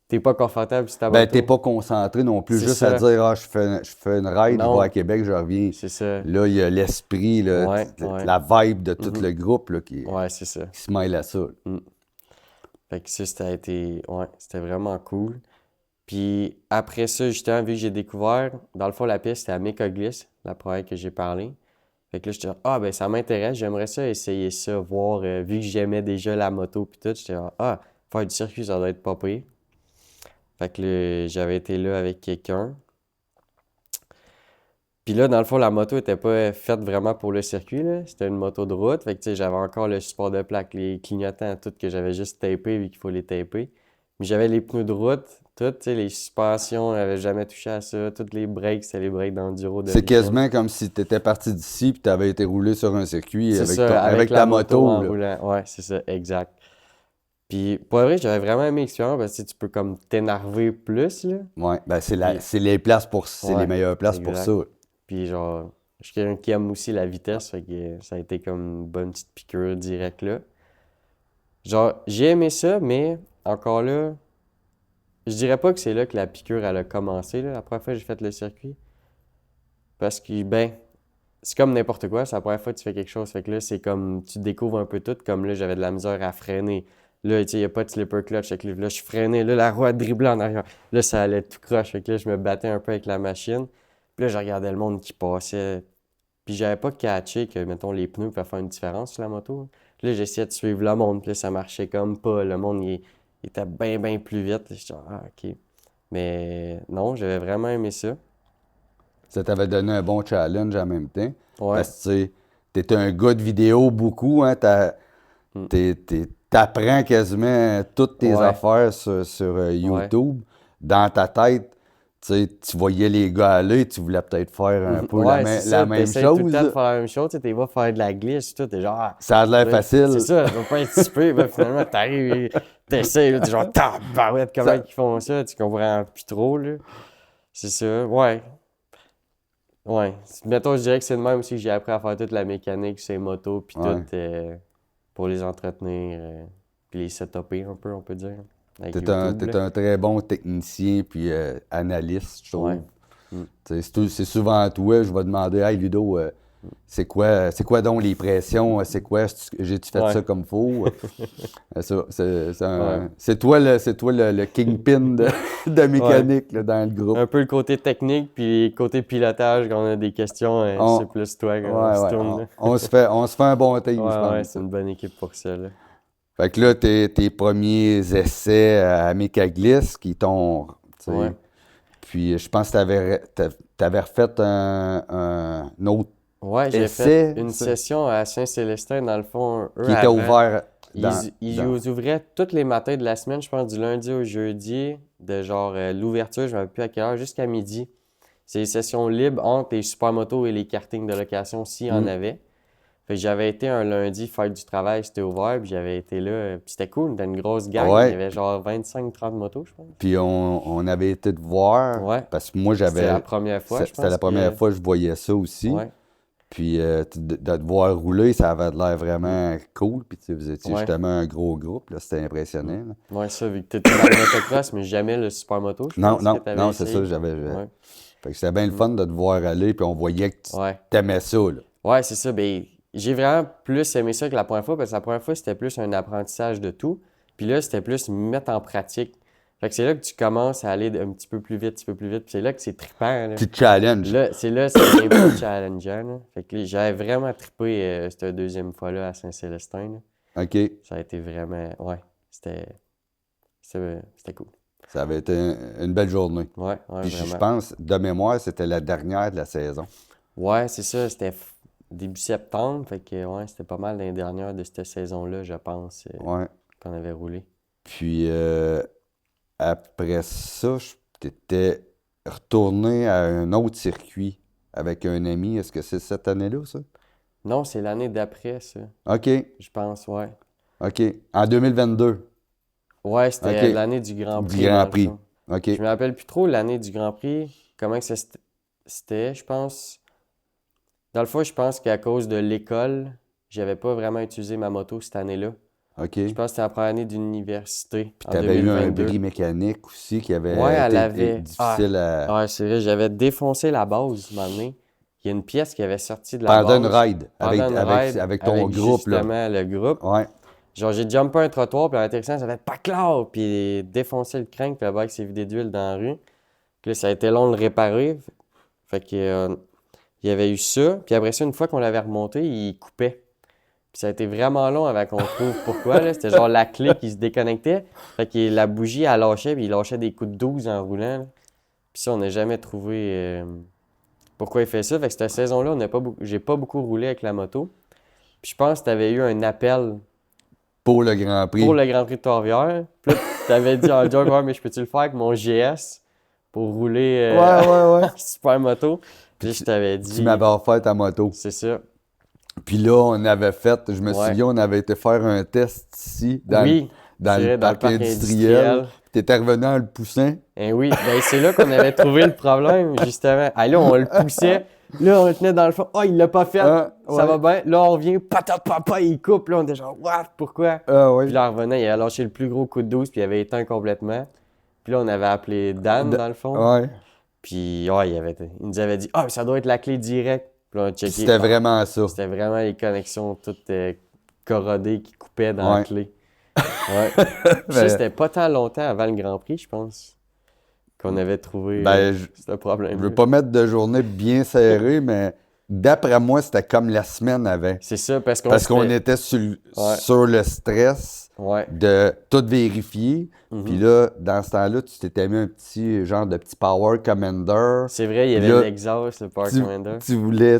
t'es pas confortable sur ta Ben, moto. t'es pas concentré non plus, C'est juste ça. à dire, ah, je fais une ride, je Non. vais à Québec, je reviens. C'est ça. Là, il y a l'esprit, là, Ouais, ouais. la vibe de tout Mhm. le groupe là, qui Ouais, c'est ça. se mêle à ça. Fait que ça, c'était vraiment cool. Puis après ça, justement, vu que j'ai découvert, dans le fond, la piste, c'était à Mécoglis, la première que j'ai parlé. Fait que là, j'étais là, ah, ben ça m'intéresse, j'aimerais ça essayer ça, voir, vu que j'aimais déjà la moto puis tout, j'étais là, ah, faire du circuit, ça doit être pas pire. Fait que là, j'avais été là avec quelqu'un. Puis là, dans le fond, la moto était pas faite vraiment pour le circuit, là. C'était une moto de route. Fait que, tu sais, j'avais encore le support de plaque, les clignotants, tout que j'avais juste tapé, vu qu'il faut les taper. Mais j'avais les pneus de route, tout, tu sais, les suspensions, j'avais jamais touché à ça. Toutes les breaks, c'était les breaks d'enduro C'est d'origine. quasiment comme si tu étais parti d'ici et tu avais été roulé sur un circuit C'est avec, ça, avec la ta moto en là. roulant. Ouais, c'est ça, exact. Puis, pour vrai, j'avais vraiment aimé l'expérience parce que tu peux comme t'énerver plus, là. Ouais, ben c'est Puis, c'est les places c'est les ouais, meilleures places pour exact. ça. Puis genre, je suis quelqu'un qui aime aussi la vitesse, fait que ça a été comme une bonne petite piqûre directe là. Genre, j'ai aimé ça, mais encore là, je dirais pas que c'est là que la piqûre elle a commencé, là, la première fois que j'ai fait le circuit. Parce que, ben, c'est comme n'importe quoi, c'est la première fois que tu fais quelque chose, fait que là, c'est comme, tu découvres un peu tout, comme là, j'avais de la misère à freiner. Là, tu sais, il n'y a pas de slipper clutch, fait que là, je freinais, là, la roue a dribblé en arrière. Là, ça allait tout croche, fait que là, je me battais un peu avec la machine. Puis là, je regardais le monde qui passait. Puis j'avais pas catché que, mettons, les pneus pouvaient faire une différence sur la moto, hein. Puis là, j'essayais de suivre le monde, puis là, ça marchait comme pas. Le monde, il était bien plus vite. J'étais genre, ah, OK. Mais non, j'avais vraiment aimé ça. Ça t'avait donné un bon challenge en même temps. Ouais. Parce que tu sais, t'es un gars de vidéo beaucoup, hein, Mm. t'es t'apprends quasiment toutes tes Ouais. affaires sur YouTube. Dans ta tête, tu sais, tu voyais les gars aller, tu voulais peut-être faire un peu Ouais, c'est ça, la même t'essayes tout le chose. temps de là. faire la même chose, tu sais, t'es vas faire de la glisse, tout, t'es genre... Ça a l'air ouais, facile. C'est ça, ça va pas être si peu, ben, finalement, t'arrives, t'essayes, là, t'es genre, tabarouette, comment Ça- ils font ça, tu comprends plus trop, là. C'est ça, ouais. Ouais. Mettons, je dirais que c'est de même aussi que j'ai appris à faire toute la mécanique, ces motos, puis Ouais. tout, pour les entretenir, puis les setuper un peu, on peut dire, avec T'es un, YouTube, t'es là. un très bon technicien puis analyste, je trouve. Ouais. Mm. Tu sais, c'est souvent à toi, je vais demander, hey Ludo, c'est quoi donc les pressions? C'est quoi? J'ai-tu fait Ouais. ça comme faut? Ouais. C'est toi le kingpin de mécanique là, dans le groupe. Un peu le côté technique, puis le côté pilotage, quand on a des questions, On- c'est plus toi Ouais, quand on se ouais, tourne, là. on se fait un bon team, je Ouais, pense. c'est une bonne équipe pour ça, là. Fait que là, tes premiers essais à Mécaglis qui t'ont. Tu sais, Ouais. puis je pense que t'avais refait un autre Ouais, j'ai essai. fait une ça, session à Saint-Célestin, dans le fond, eux, qui était avant. ouvert Ils, dans. ils dans- ouvraient tous les matins de la semaine, je pense, du lundi au jeudi, de genre l'ouverture, je ne me rappelle plus à quelle heure, jusqu'à midi. C'est des sessions libres entre les supermotos et les kartings de location, s'il y en Mm. avait. Fait que j'avais été un lundi faire du travail, c'était ouvert, puis j'avais été là, puis c'était cool, c'était une grosse gang, Ouais. il y avait genre 25-30 motos, je pense. Puis on avait été te voir. Ouais. Parce que moi, C'était la j'avais. première fois, je pense. C'était la première fois que je voyais ça aussi. Ouais. Puis de te voir rouler, ça avait l'air vraiment cool. Puis tu sais, vous étiez Ouais. justement un gros groupe, là, c'était impressionnant. là. Ouais, ça, vu que t'étais dans le motocross, mais jamais le supermoto, je Non, pense non, que t'avais non, c'est essayé. ça, j'avais. Ouais. Fait que c'était bien le fun de te voir aller, puis on voyait que tu Ouais. t'aimais ça, là. Ouais, c'est ça. Ben, j'ai vraiment plus aimé ça que la première fois, parce que la première fois, c'était plus un apprentissage de tout. Puis là, c'était plus mettre en pratique. Fait que c'est là que tu commences à aller un petit peu plus vite, puis c'est là que c'est trippant, là. Petit challenge. Là, c'est devient plus challengeant, là. Fait que là, j'avais vraiment trippé cette deuxième fois-là à Saint-Célestin, là. OK. Ça a été vraiment... Ouais, c'était cool. Ça avait été une belle journée. Ouais, ouais, Puis je vraiment. pense, de mémoire, c'était la dernière de la saison. Ouais, c'est ça, c'était début septembre, fait que ouais, c'était pas mal l'année dernière de cette saison-là, je pense, Ouais. qu'on avait roulé. Puis après ça, t'étais retourné à un autre circuit avec un ami. Est-ce que c'est cette année-là, ça? Non, c'est l'année d'après, ça, OK. je pense, ouais. OK. En 2022. Ouais, c'était Ok. l'année du Grand Prix. Du Grand dans le Prix. fond. OK. Je me rappelle plus trop l'année du Grand Prix, comment que c'était, je pense. Dans le fond, je pense qu'à cause de l'école, j'avais pas vraiment utilisé ma moto cette année-là. OK. Je pense que c'était la première année d'université, Puis en t'avais eu un 2022. bris mécanique aussi qui avait Ouais, elle été avait- difficile à... Ouais, c'est vrai, j'avais défoncé la base, un moment donné. Il y a une pièce qui avait sorti de la Pendant une base. ride, avec, Pendant une avec, ride, avec ton avec groupe, là. justement le groupe. Ouais. Genre, j'ai jumpé un trottoir, puis en atterrissant, ça fait pas clair, puis défoncé le crank, puis le bike s'est vidé d'huile dans la rue. Puis là, ça a été long de le réparer. Fait que, il y avait eu ça. Puis après ça, une fois qu'on l'avait remonté, il coupait. Puis ça a été vraiment long avant qu'on trouve pourquoi, là. C'était genre la clé qui se déconnectait. Fait que la bougie, elle lâchait, puis il lâchait des coups de 12 en roulant, là. Puis ça, on n'a jamais trouvé pourquoi il fait ça. Fait que cette saison-là, j'ai pas beaucoup roulé avec la moto. Puis je pense que tu avais eu un appel Pour le Grand Prix. pour le Grand Prix de Trois-Rivières. Puis là, tu avais dit en joke, ouais, mais je peux-tu le faire avec mon GS pour rouler Ouais. super moto? Puis je t'avais dit. Tu m'avais offert ta moto. C'est ça. Puis là, on avait fait, je me Ouais. souviens, on avait été faire un test ici, dans, Oui, dans c'est le vrai, dans le parc parc industriel. industriel. Tu étais revenu en le poussant. Eh oui, ben c'est là qu'on avait trouvé le problème, justement. Ah, là, on le poussait. Là, on le tenait dans le fond. Ah, il l'a pas fait. Ah, Ça va ouais. bien. Là, on revient. Papa, il coupe. Là, on était genre, what? Pourquoi? Ah oui. Puis là, en revenant, il a lâché le plus gros coup de 12, puis il avait éteint complètement. Puis là, on avait appelé Dan, dans le fond. Ouais. Puis, ouais, il nous avait dit, ah, ça doit être la clé directe. Puis là, on a checké. C'était vraiment ça. C'était vraiment les connexions toutes corrodées qui coupaient dans Ouais. la clé. Ouais. Puis ça, Ben- c'était pas tant longtemps avant le Grand Prix, je pense, qu'on avait trouvé Ben, ce problème. Je veux pas mettre de journée bien serrée, mais d'après moi, c'était comme la semaine avant. C'est ça, parce qu'on Parce qu'on s'était- était sur le stress Ouais. de tout vérifier. Mhm. Puis là, dans ce temps-là, tu t'étais mis un petit genre de petit Power Commander. C'est vrai, il y Puis avait là, l'exhaust, le Power Tu, Commander. tu voulais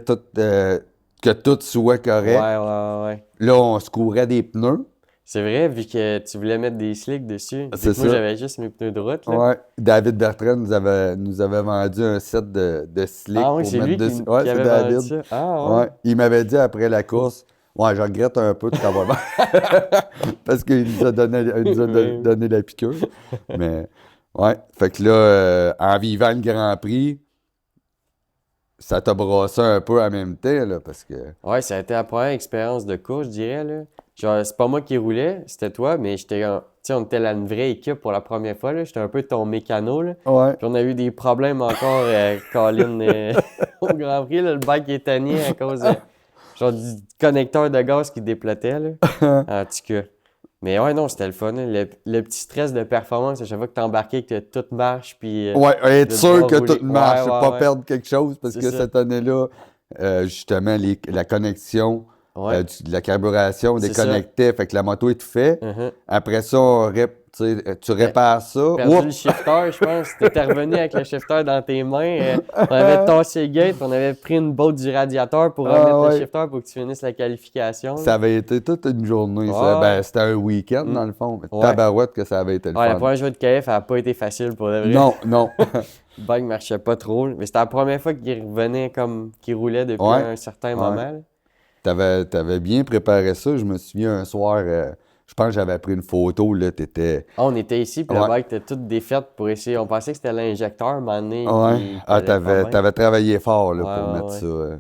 que tout soit correct. Ouais. Là, on se courait des pneus. C'est vrai, vu que tu voulais mettre des slicks dessus. C'est Moi, ça. j'avais juste mes pneus de route, là. Ouais. David Bertrand nous avait vendu un set de slick Ah oui, pour c'est mettre lui dessus. Ouais, qui c'est avait vendu David. ça. Ah ouais. Ouais. Il m'avait dit après la course, ouais, je regrette un peu de t'avoir vendu. Parce qu'il nous a Mais- donné la piqûre. Mais, ouais. Fait que là, en vivant le Grand Prix, ça t'a brassé un peu en même temps, là, parce que... Ouais, ça a été la première expérience de course, je dirais, là. Genre, c'est pas moi qui roulais, c'était toi, mais j'étais tu sais, on était une vraie équipe pour la première fois, là. J'étais un peu ton mécano, là. Ouais. Puis on a eu des problèmes encore, Colin, au Grand Prix, là. Le bike est tanné à cause genre, du connecteur de gaz qui déplotait, là. En tout cas. Mais ouais, non, c'était le fun, hein. Le petit stress de performance à chaque fois que t'embarquais, que tout marche, puis Ouais, être de sûr devoir que rouler. tout marche, Ouais, ouais, pas ouais. perdre quelque chose, parce C'est que ça. cette année-là, justement, la connexion, Ouais, de la carburation c'est ça. déconnectait, fait que la moto est tout fait. Mhm. Après ça, tu Ben, répares ça. perdu le Oups! shifter, je pense. T'étais revenu avec le shifter dans tes mains. On avait tassé le gate, on avait pris une botte du radiateur pour Ah remettre le ouais. shifter pour que tu finisses la qualification, Ça là. avait été toute une journée, ça. Ouais. Ben, c'était un week-end, Mm. dans le fond. Mais Ouais. tabarouette que ça avait été le Ouais, la fun. première journée de KF, elle n'a pas été facile pour de vrai. Non, non. Le bike marchait pas trop, là. Mais c'était la première fois qu'il revenait comme qu'il roulait depuis Ouais. un certain Ouais. moment, là. T'avais bien préparé ça. Je me souviens un soir, je pense que j'avais pris une photo, là, t'étais... Ah, on était ici, puis Ouais. le bike était tout défait pour essayer. On pensait que c'était l'injecteur, à un moment donné, Ouais. qui Ah, allait pas bien. t'avais travaillé fort, là, Ouais, pour ouais, mettre ouais. ça.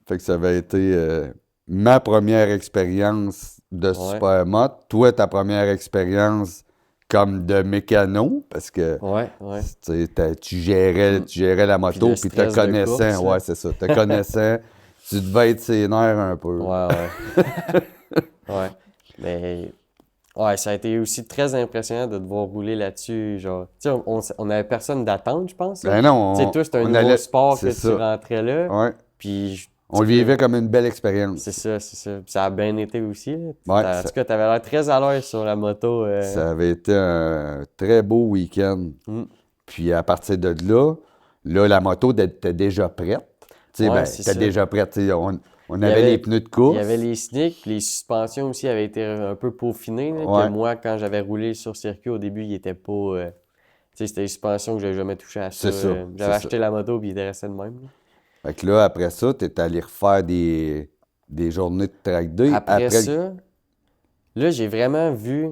Fait que ça avait été ma première expérience de Ouais. supermoto. Toi, ta première expérience comme de mécano, parce que Ouais, ouais. tu sais, tu gérais la moto, le puis te stress de connaissant, course, là. ouais, c'est ça, te connaissant, tu devais être ses nerfs un peu. Ouais, ouais. Ouais. Mais ouais, ça a été aussi très impressionnant de devoir rouler là-dessus. Genre, tu sais, on avait personne d'attente, je pense, là. Ben non, Tu sais, toi, c'était un on nouveau allait... sport que C'est tu ça, rentrais là. ouais. Puis, On le vivait comme une belle expérience. c'est ça, c'est ça. Puis ça a bien été aussi, là. Ouais, En tout cas, t'avais l'air très à l'aise sur la moto. ça avait été un très beau week-end. Mm. Puis à partir de là, la moto était déjà prête. Tu sais, Ouais, ben, c'est était ça. déjà prête. Tu sais, on Il y avait avait- les pneus de Il course. y avait les slicks, puis les suspensions aussi avaient été un peu peaufinées, là, que Ouais. moi, quand j'avais roulé sur circuit au début, il était pas. Tu sais, c'était des suspensions que j'avais jamais touché à ça. C'est ça, J'avais c'est acheté la moto, puis il était resté de même, là. Fait que là, après ça, tu es allé refaire des journées de track day. Après ça, là, j'ai vraiment vu.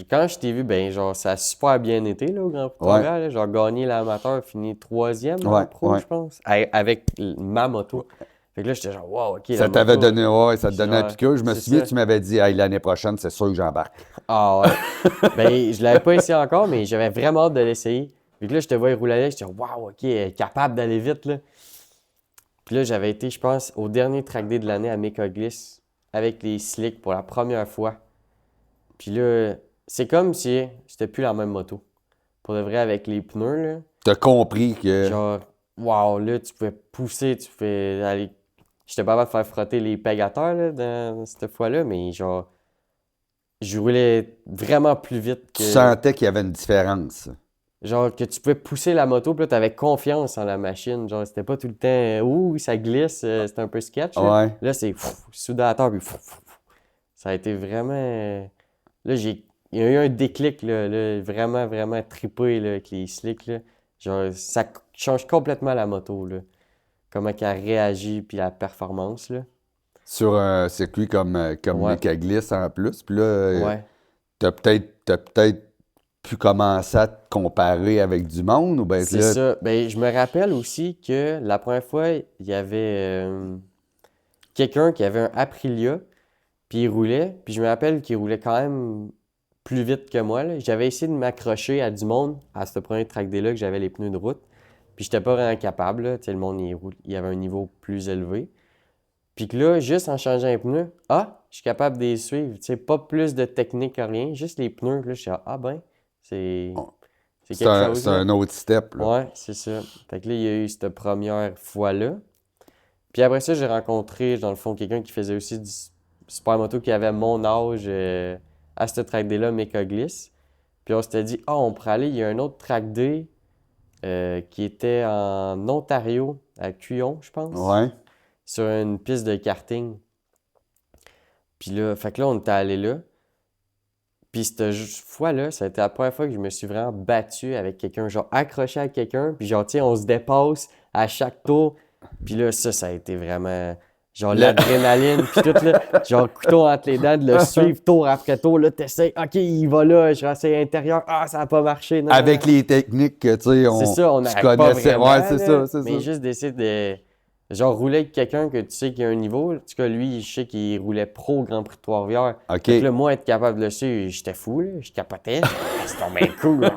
Quand je t'ai vu, ben, genre, ça a super bien été, là, au Grand Prix de Ouais. Trois-Rivières, là. Genre, gagné l'amateur, fini 3e, là, Ouais, en pro, ouais. je pense, avec ma moto. Fait que là, j'étais genre, wow, ok, la ça t'avait moto, donné, ouais, ça te donnait la genre, piqûre. Je me c'est souviens ça. que tu m'avais dit, hey, l'année prochaine, c'est sûr que j'embarque. Ah ouais. Ben, je l'avais pas essayé encore, mais j'avais vraiment hâte de l'essayer. Puis que là, je te vois rouler avec, j'étais waouh, ok, elle est capable d'aller vite, là. Puis là, j'avais été, je pense, au dernier track day de l'année à Mécoglis avec les slicks pour la première fois. Puis là, c'est comme si c'était plus la même moto. Pour de vrai, avec les pneus, là. T'as compris que. Genre, waouh, là, tu pouvais pousser, tu pouvais aller. J'étais pas capable de faire frotter les pegs à terre, là, dans cette fois-là, mais genre, je roulais vraiment plus vite Tu que. sentais qu'il y avait une différence. Genre, que tu pouvais pousser la moto, puis là, t'avais confiance en la machine. Genre, c'était pas tout le temps, ouh, ça glisse, c'était un peu sketch, là. Ouais. Là, c'est soudateur, puis ça a été vraiment. Là, il y a eu un déclic, là, vraiment, vraiment trippé, là, avec les slicks, là. Genre, ça change complètement la moto, là. Comment qu'elle réagit, puis la performance, là. Sur un circuit comme Ouais. Mécaglis en plus. Puis là, Ouais. t'as peut-être pu commencer à te comparer avec du monde ou bien C'est là, ça. Ben, je me rappelle aussi que la première fois, il y avait quelqu'un qui avait un Aprilia, puis il roulait. Puis je me rappelle qu'il roulait quand même plus vite que moi, là. J'avais essayé de m'accrocher à du monde à ce premier track day-là que j'avais les pneus de route. Puis j'étais pas vraiment capable, là. Tu sais, le monde, il avait un niveau plus élevé. Puis que là, juste en changeant les pneus, je suis capable de les suivre. Tu sais, pas plus de technique, rien, juste les pneus. Là, je suis ben, c'est quelque chose, c'est là. un autre step. Là. Ouais, c'est ça. Fait que là, il y a eu cette première fois-là. Puis après ça, j'ai rencontré, dans le fond, quelqu'un qui faisait aussi du supermoto qui avait mon âge à ce track day-là, Mécoglis. Puis on s'était dit, on pourrait aller, il y a un autre track day qui était en Ontario, à Cuyon, je pense, Ouais. sur une piste de karting. Puis là, fait que là, on était allé là. Puis cette fois-là, ça a été la première fois que je me suis vraiment battu avec quelqu'un, genre accroché à quelqu'un, puis genre, tiens, on se dépasse à chaque tour. Puis là, ça a été vraiment, genre, l'adrénaline, puis tout, là, genre, couteau entre les dents, de le suivre tour après tour, là, t'essayes, OK, il va là, je ressaye intérieur, ça n'a pas marché, non, Avec les techniques que, tu sais, c'est ça, on tu n'arrête pas connaissais. vraiment, Ouais, c'est là, ça, c'est mais ça. juste d'essayer de, genre, rouler avec quelqu'un que tu sais qu'il a un niveau. En tout cas, lui, je sais qu'il roulait pro au Grand Prix de Trois-Rivières. OK. Fait que là, moi, être capable de le suivre, j'étais fou, là, je capotais. C'était bien cool.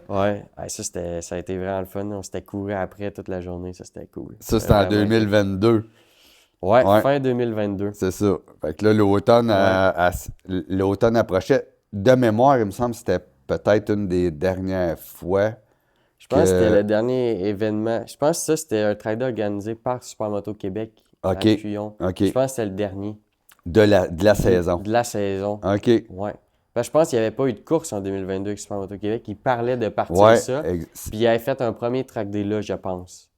Ouais, ça a été vraiment le fun. On s'était couru après toute la journée, ça, c'était cool. Ça, c'était en 2022. Ouais, Ouais. fin 2022. C'est ça. Fait que là, l'automne approchait. De mémoire, il me semble que c'était peut-être une des dernières fois. Je pense que c'était le dernier événement. Je pense que ça, c'était un trail organisé par Supermoto Québec à Cuyon. OK. Je pense que c'était le dernier. De la saison. De la saison. OK. Ouais. Ben, je pense qu'il n'y avait pas eu de course en 2022 avec Supermoto Québec. Il parlait de partir Ouais. ça. Puis il avait fait un premier track day là, je pense.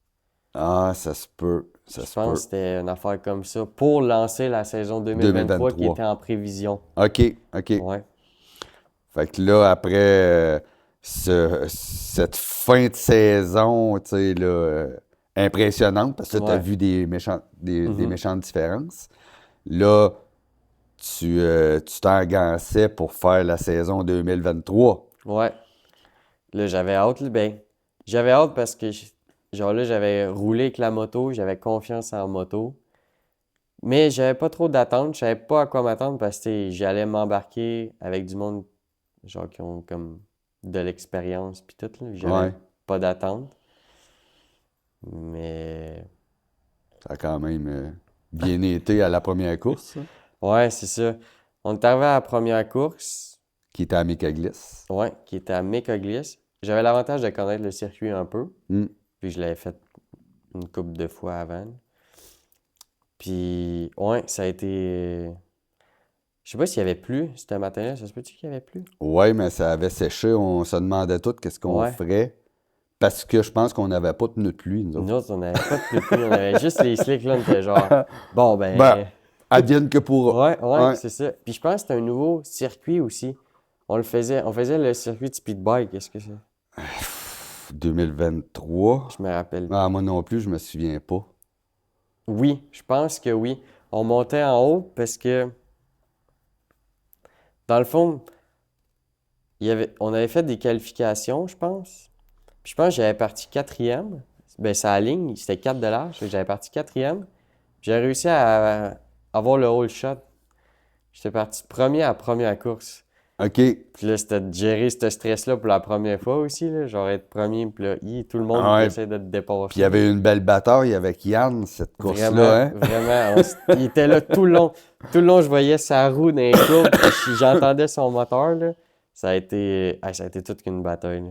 Ah, ça se peut. Je pense que c'était une affaire comme ça pour lancer la saison 2023 qui était en prévision. OK. Ouais. Fait que là, après cette fin de saison, tu sais, là, impressionnante, parce que tu as vu des méchantes différences. Là, tu t'engaçais pour faire la saison 2023. Ouais. Là, j'avais hâte. Ben, j'avais hâte parce que, genre là, j'avais roulé avec la moto, j'avais confiance en moto. Mais j'avais pas trop d'attente, je savais pas à quoi m'attendre parce que j'allais m'embarquer avec du monde, genre qui ont comme de l'expérience puis tout, là. J'avais pas d'attente. Mais... Ça a quand même bien été à la première course. Ça. Ouais, c'est ça. On est arrivé à la première course. Qui était à Mécaglis. Ouais, qui était à Mécaglis. J'avais l'avantage de connaître le circuit un peu. Puis je l'avais fait une couple de fois avant. Puis, ouais, ça a été... Je sais pas s'il y avait plu ce matin-là. Ça se peut-tu qu'il y avait plu? Ouais, mais ça avait séché. On se demandait tout qu'est-ce qu'on ferait. Parce que je pense qu'on n'avait pas de pneu de pluie, nous autres. Nous autres, on n'avait pas de pneu de pluie. On avait juste les slicks, là. On était genre, bon, ben... advienne que pourra. Ouais, c'est ça. Puis je pense que c'était un nouveau circuit aussi. On faisait le circuit de speed bike. Qu'est-ce que c'est? 2023. Je me rappelle. Ah, moi non plus, je me souviens pas. Oui, je pense que oui. On montait en haut parce que, dans le fond, on avait fait des qualifications, je pense. Puis je pense que j'avais parti 4e. Ben, sa ligne, c'était 4 de large. J'avais parti 4e. J'ai réussi à avoir le whole shot. J'étais parti premier à la première course. OK. Puis là, c'était de gérer ce stress-là pour la première fois aussi. Là. Genre être premier, puis là, tout le monde essaie de te dépasser. Puis il y avait une belle bataille avec Yann, cette course-là. Hein? Vraiment. Il était là tout le long. Tout le long, je voyais sa roue dans les courbes. J'entendais son moteur. Là. Ça a été toute une bataille. Là.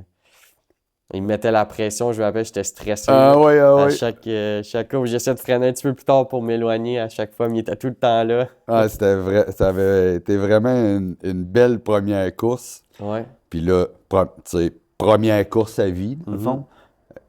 Il me mettait la pression, je me rappelle, j'étais stressé. À chaque courbe, j'essayais de freiner un petit peu plus tard pour m'éloigner à chaque fois, mais il était tout le temps là. Ah, c'était vrai. Ça avait été vraiment une belle première course. Ouais. Puis là, tu sais, première course à vie, dans le fond.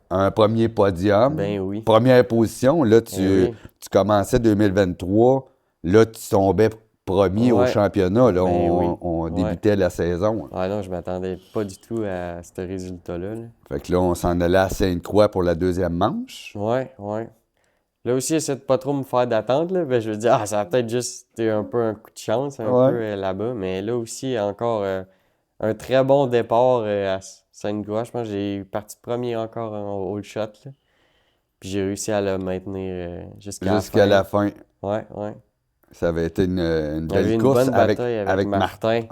Un premier podium. Ben oui. Première position. Là, tu commençais 2023. Là, tu tombais premier au championnat. Là, on débutait la saison. Ah non, je m'attendais pas du tout à ce résultat-là. Là. Fait que là, on s'en allait à Sainte-Croix pour la deuxième manche. Ouais. Là aussi, j'essaie de pas trop me faire d'attente. Là. Ben, je veux dire, ça a peut-être juste été un peu un coup de chance un peu là-bas. Mais là aussi, encore un très bon départ à Sainte-Croix. Je pense que j'ai parti premier encore en whole shot. Là. Puis j'ai réussi à le maintenir jusqu'à la fin. Ouais. Ça avait été une belle une course bonne bataille avec Martin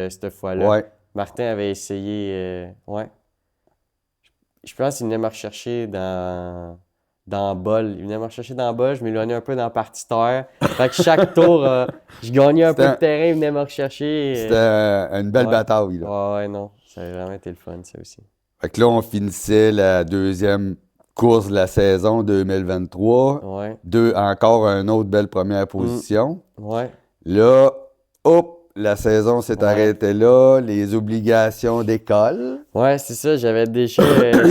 cette fois-là. Ouais. Martin avait essayé... Je pense qu'il venait me rechercher dans Bol. Il venait me rechercher dans Bol, je m'éloignais un peu dans la partie terre. Fait que chaque tour, je gagnais un peu de terrain, il venait me rechercher. C'était une belle bataille. Là. Ouais, non. Ça a vraiment été le fun, ça aussi. Fait que là, on finissait la deuxième course de la saison 2023. Ouais. Encore une autre belle première position. Ouais. Là, la saison s'est arrêtée là. Les obligations d'école. Ouais, c'est ça. J'avais déjà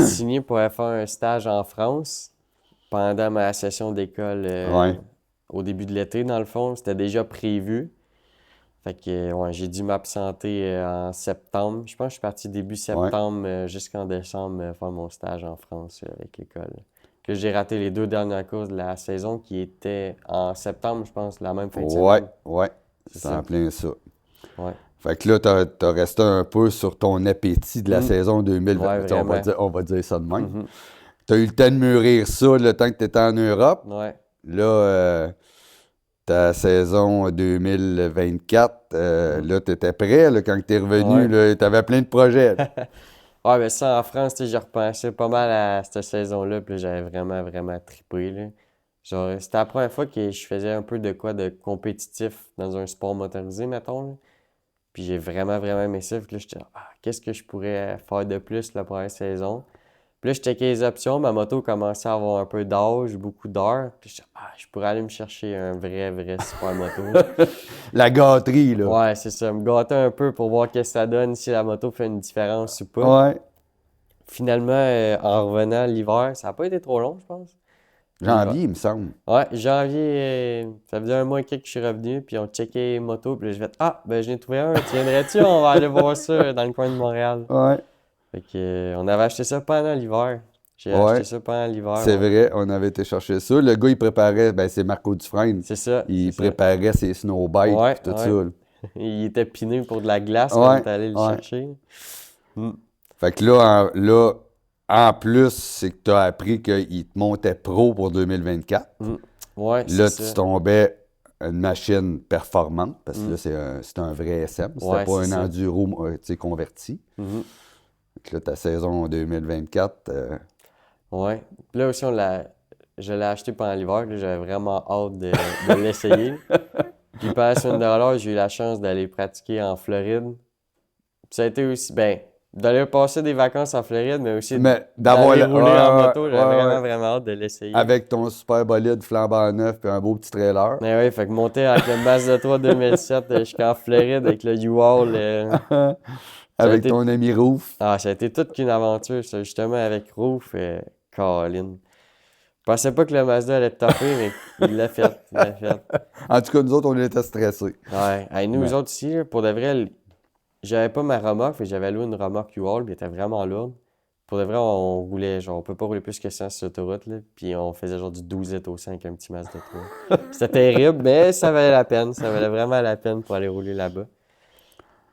signé pour aller faire un stage en France pendant ma session d'école au début de l'été, dans le fond. C'était déjà prévu. Fait que, ouais, j'ai dû m'absenter en septembre. Je pense que je suis parti début septembre jusqu'en décembre faire mon stage en France avec l'école. Que j'ai raté les 2 dernières courses de la saison qui étaient en septembre, je pense, la même fin de semaine. Ouais, C'est c'est ça. en plein ça. Ouais. Fait que là, t'as resté un peu sur ton appétit de la saison 2020. Ouais, T'sais, vraiment. on va dire ça de même. Mhm. T'as eu le temps de mûrir ça le temps que t'étais en Europe. Ouais. Là, ta saison 2024, là, t'étais prêt là, quand t'es revenu. Ouais. Là, t'avais plein de projets. Là. Ouais, mais ça, en France, tu sais, j'ai repensé pas mal à cette saison-là, puis là, j'avais vraiment, vraiment trippé, là. Genre, c'était la première fois que je faisais un peu de quoi de compétitif dans un sport motorisé, mettons, là. Puis j'ai vraiment, vraiment aimé ça. Puis là, j'étais qu'est-ce que je pourrais faire de plus la première saison? Puis là, je checkais les options. Ma moto commençait à avoir un peu d'âge, beaucoup d'heures. Puis j'étais je pourrais aller me chercher un vrai, vrai super moto. La gâterie, là. Ouais, c'est ça. Me gâter un peu pour voir qu'est-ce que ça donne, si la moto fait une différence ou pas. Ouais. Finalement, en revenant l'hiver, ça n'a pas été trop long, je pense. Janvier, il me semble. Ouais, janvier, ça faisait un mois et quelques que je suis revenu, puis on checkait les motos, puis là, je vais ben, j'en ai trouvé un, tu viendrais-tu? On va aller voir ça dans le coin de Montréal. Ouais. Fait que, on avait acheté ça pendant l'hiver. J'ai Ouais. acheté ça pendant l'hiver. C'est vrai, on avait été chercher ça. Le gars, il préparait, ben c'est Marco Dufresne. C'est ça. Il c'est ça. préparait ses snowbikes Ouais, et tout ouais. ça. Là. Il était piné pour de la glace quand on Ouais, est allé le ouais. chercher. Mm. Fait que là, en plus, c'est que tu as appris qu'il te montait pro pour 2024. Ouais, Là, c'est tu ça. tombais une machine performante, parce que Mm. là, c'est un vrai SM. C'était Ouais, pas c'est un ça. enduro tu sais, converti. Mhm. Fait que là, ta saison 2024, Ouais. Puis là aussi, je l'ai acheté pendant l'hiver. Là, j'avais vraiment hâte de l'essayer. Puis pendant la semaine de relâche, j'ai eu la chance d'aller pratiquer en Floride. Puis ça a été aussi, ben, d'aller passer des vacances en Floride, mais aussi mais d'avoir d'aller rouler en ouais, moto. J'avais ouais, vraiment, ouais. vraiment hâte de l'essayer. Avec ton super bolide flambant neuf et un beau petit trailer. Mais oui, fait que monter avec le Mazda 3 2007 jusqu'en Floride avec le U-Haul. Ça a Avec été... ton ami Roof. ça a été toute qu'une aventure, ça, justement, avec Roof et Colin. Je pensais pas que le Mazda allait topper, mais il l'a fait. Il l'a fait. En tout cas, nous autres, on était stressés. Ouais. Hey, nous autres ici, là, pour de vrai, j'avais pas ma remorque, fait que j'avais loué une remorque U-Haul, puis elle était vraiment lourde. Pour de vrai, on roulait, genre, on peut pas rouler plus que 100 sur l'autoroute, là, puis on faisait genre du 12 litres au 100 avec un petit Mazda 3. C'était terrible, mais ça valait la peine, ça valait vraiment la peine pour aller rouler là-bas.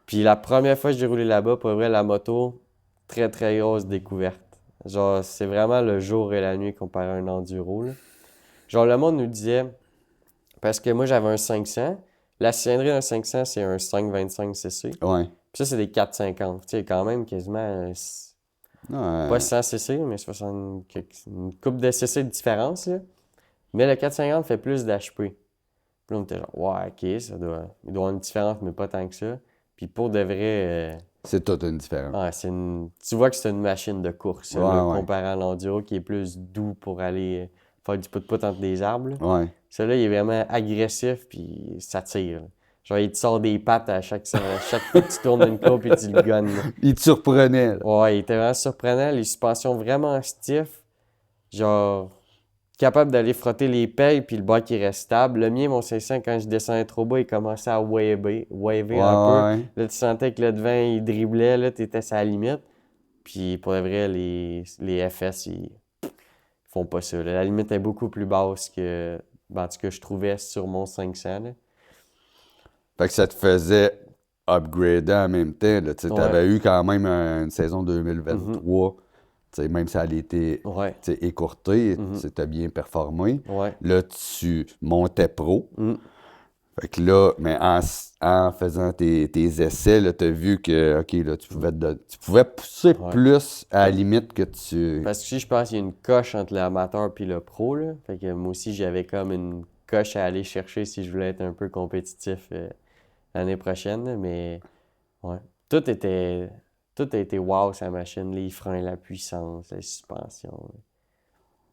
Puis la première fois que j'ai roulé là-bas, pour de vrai, la moto, très très grosse découverte. Genre, c'est vraiment le jour et la nuit comparé à un enduro, là. Genre, le monde nous disait, parce que moi j'avais un 500, la cylindrée d'un 500, c'est un 525cc. Ouais. Puis ça, c'est des 450. Tu sais, quand même, quasiment, pas 100 cc, mais 60, une couple de cc de différence, là. Mais le 450 fait plus d'HP. Puis là, on était genre, ouais, ok, il doit y avoir une différence, mais pas tant que ça. Puis pour de vrai, C'est toute une différence. tu vois que c'est une machine de course, Ouais, là, ouais. comparé à l'enduro qui est plus doux pour aller faire du put-put entre des arbres, là. Ouais. Celui-là, il est vraiment agressif, puis ça tire, là. Genre, il te sort des pattes à chaque fois que tu tournes une courbe et tu le gonnes, là. Il te surprenait. Là. Ouais, il était vraiment surprenant. Les suspensions vraiment stiff. Genre, capable d'aller frotter les pelles, puis le bas qui reste stable. Le mien, mon 500, quand je descendais trop bas, il commençait à waver Ouais, un peu. ouais. Là, tu sentais que le devant, il driblait, là, t'étais à la limite. Puis, pour de vrai, les FS, ils font pas ça, là. La limite est beaucoup plus basse que, ben, en tout cas, je trouvais sur mon 500, là. Fait que ça te faisait upgrader en même temps. Tu Ouais. avais eu quand même une saison 2023. Même si elle était Ouais. écourtée, tu as bien performé. Ouais. Là, tu montais pro. Mm. Fait que là, mais en faisant tes essais, tu as vu que OK, là, tu pouvais pousser Ouais. plus à la limite que tu. Parce que si je pense qu'il y a une coche entre l'amateur et le pro, là. Fait que moi aussi, j'avais comme une coche à aller chercher si je voulais être un peu compétitif l'année prochaine, là. Mais ouais. Tout a été wow, sa machine. Les freins, la puissance, la suspension, là.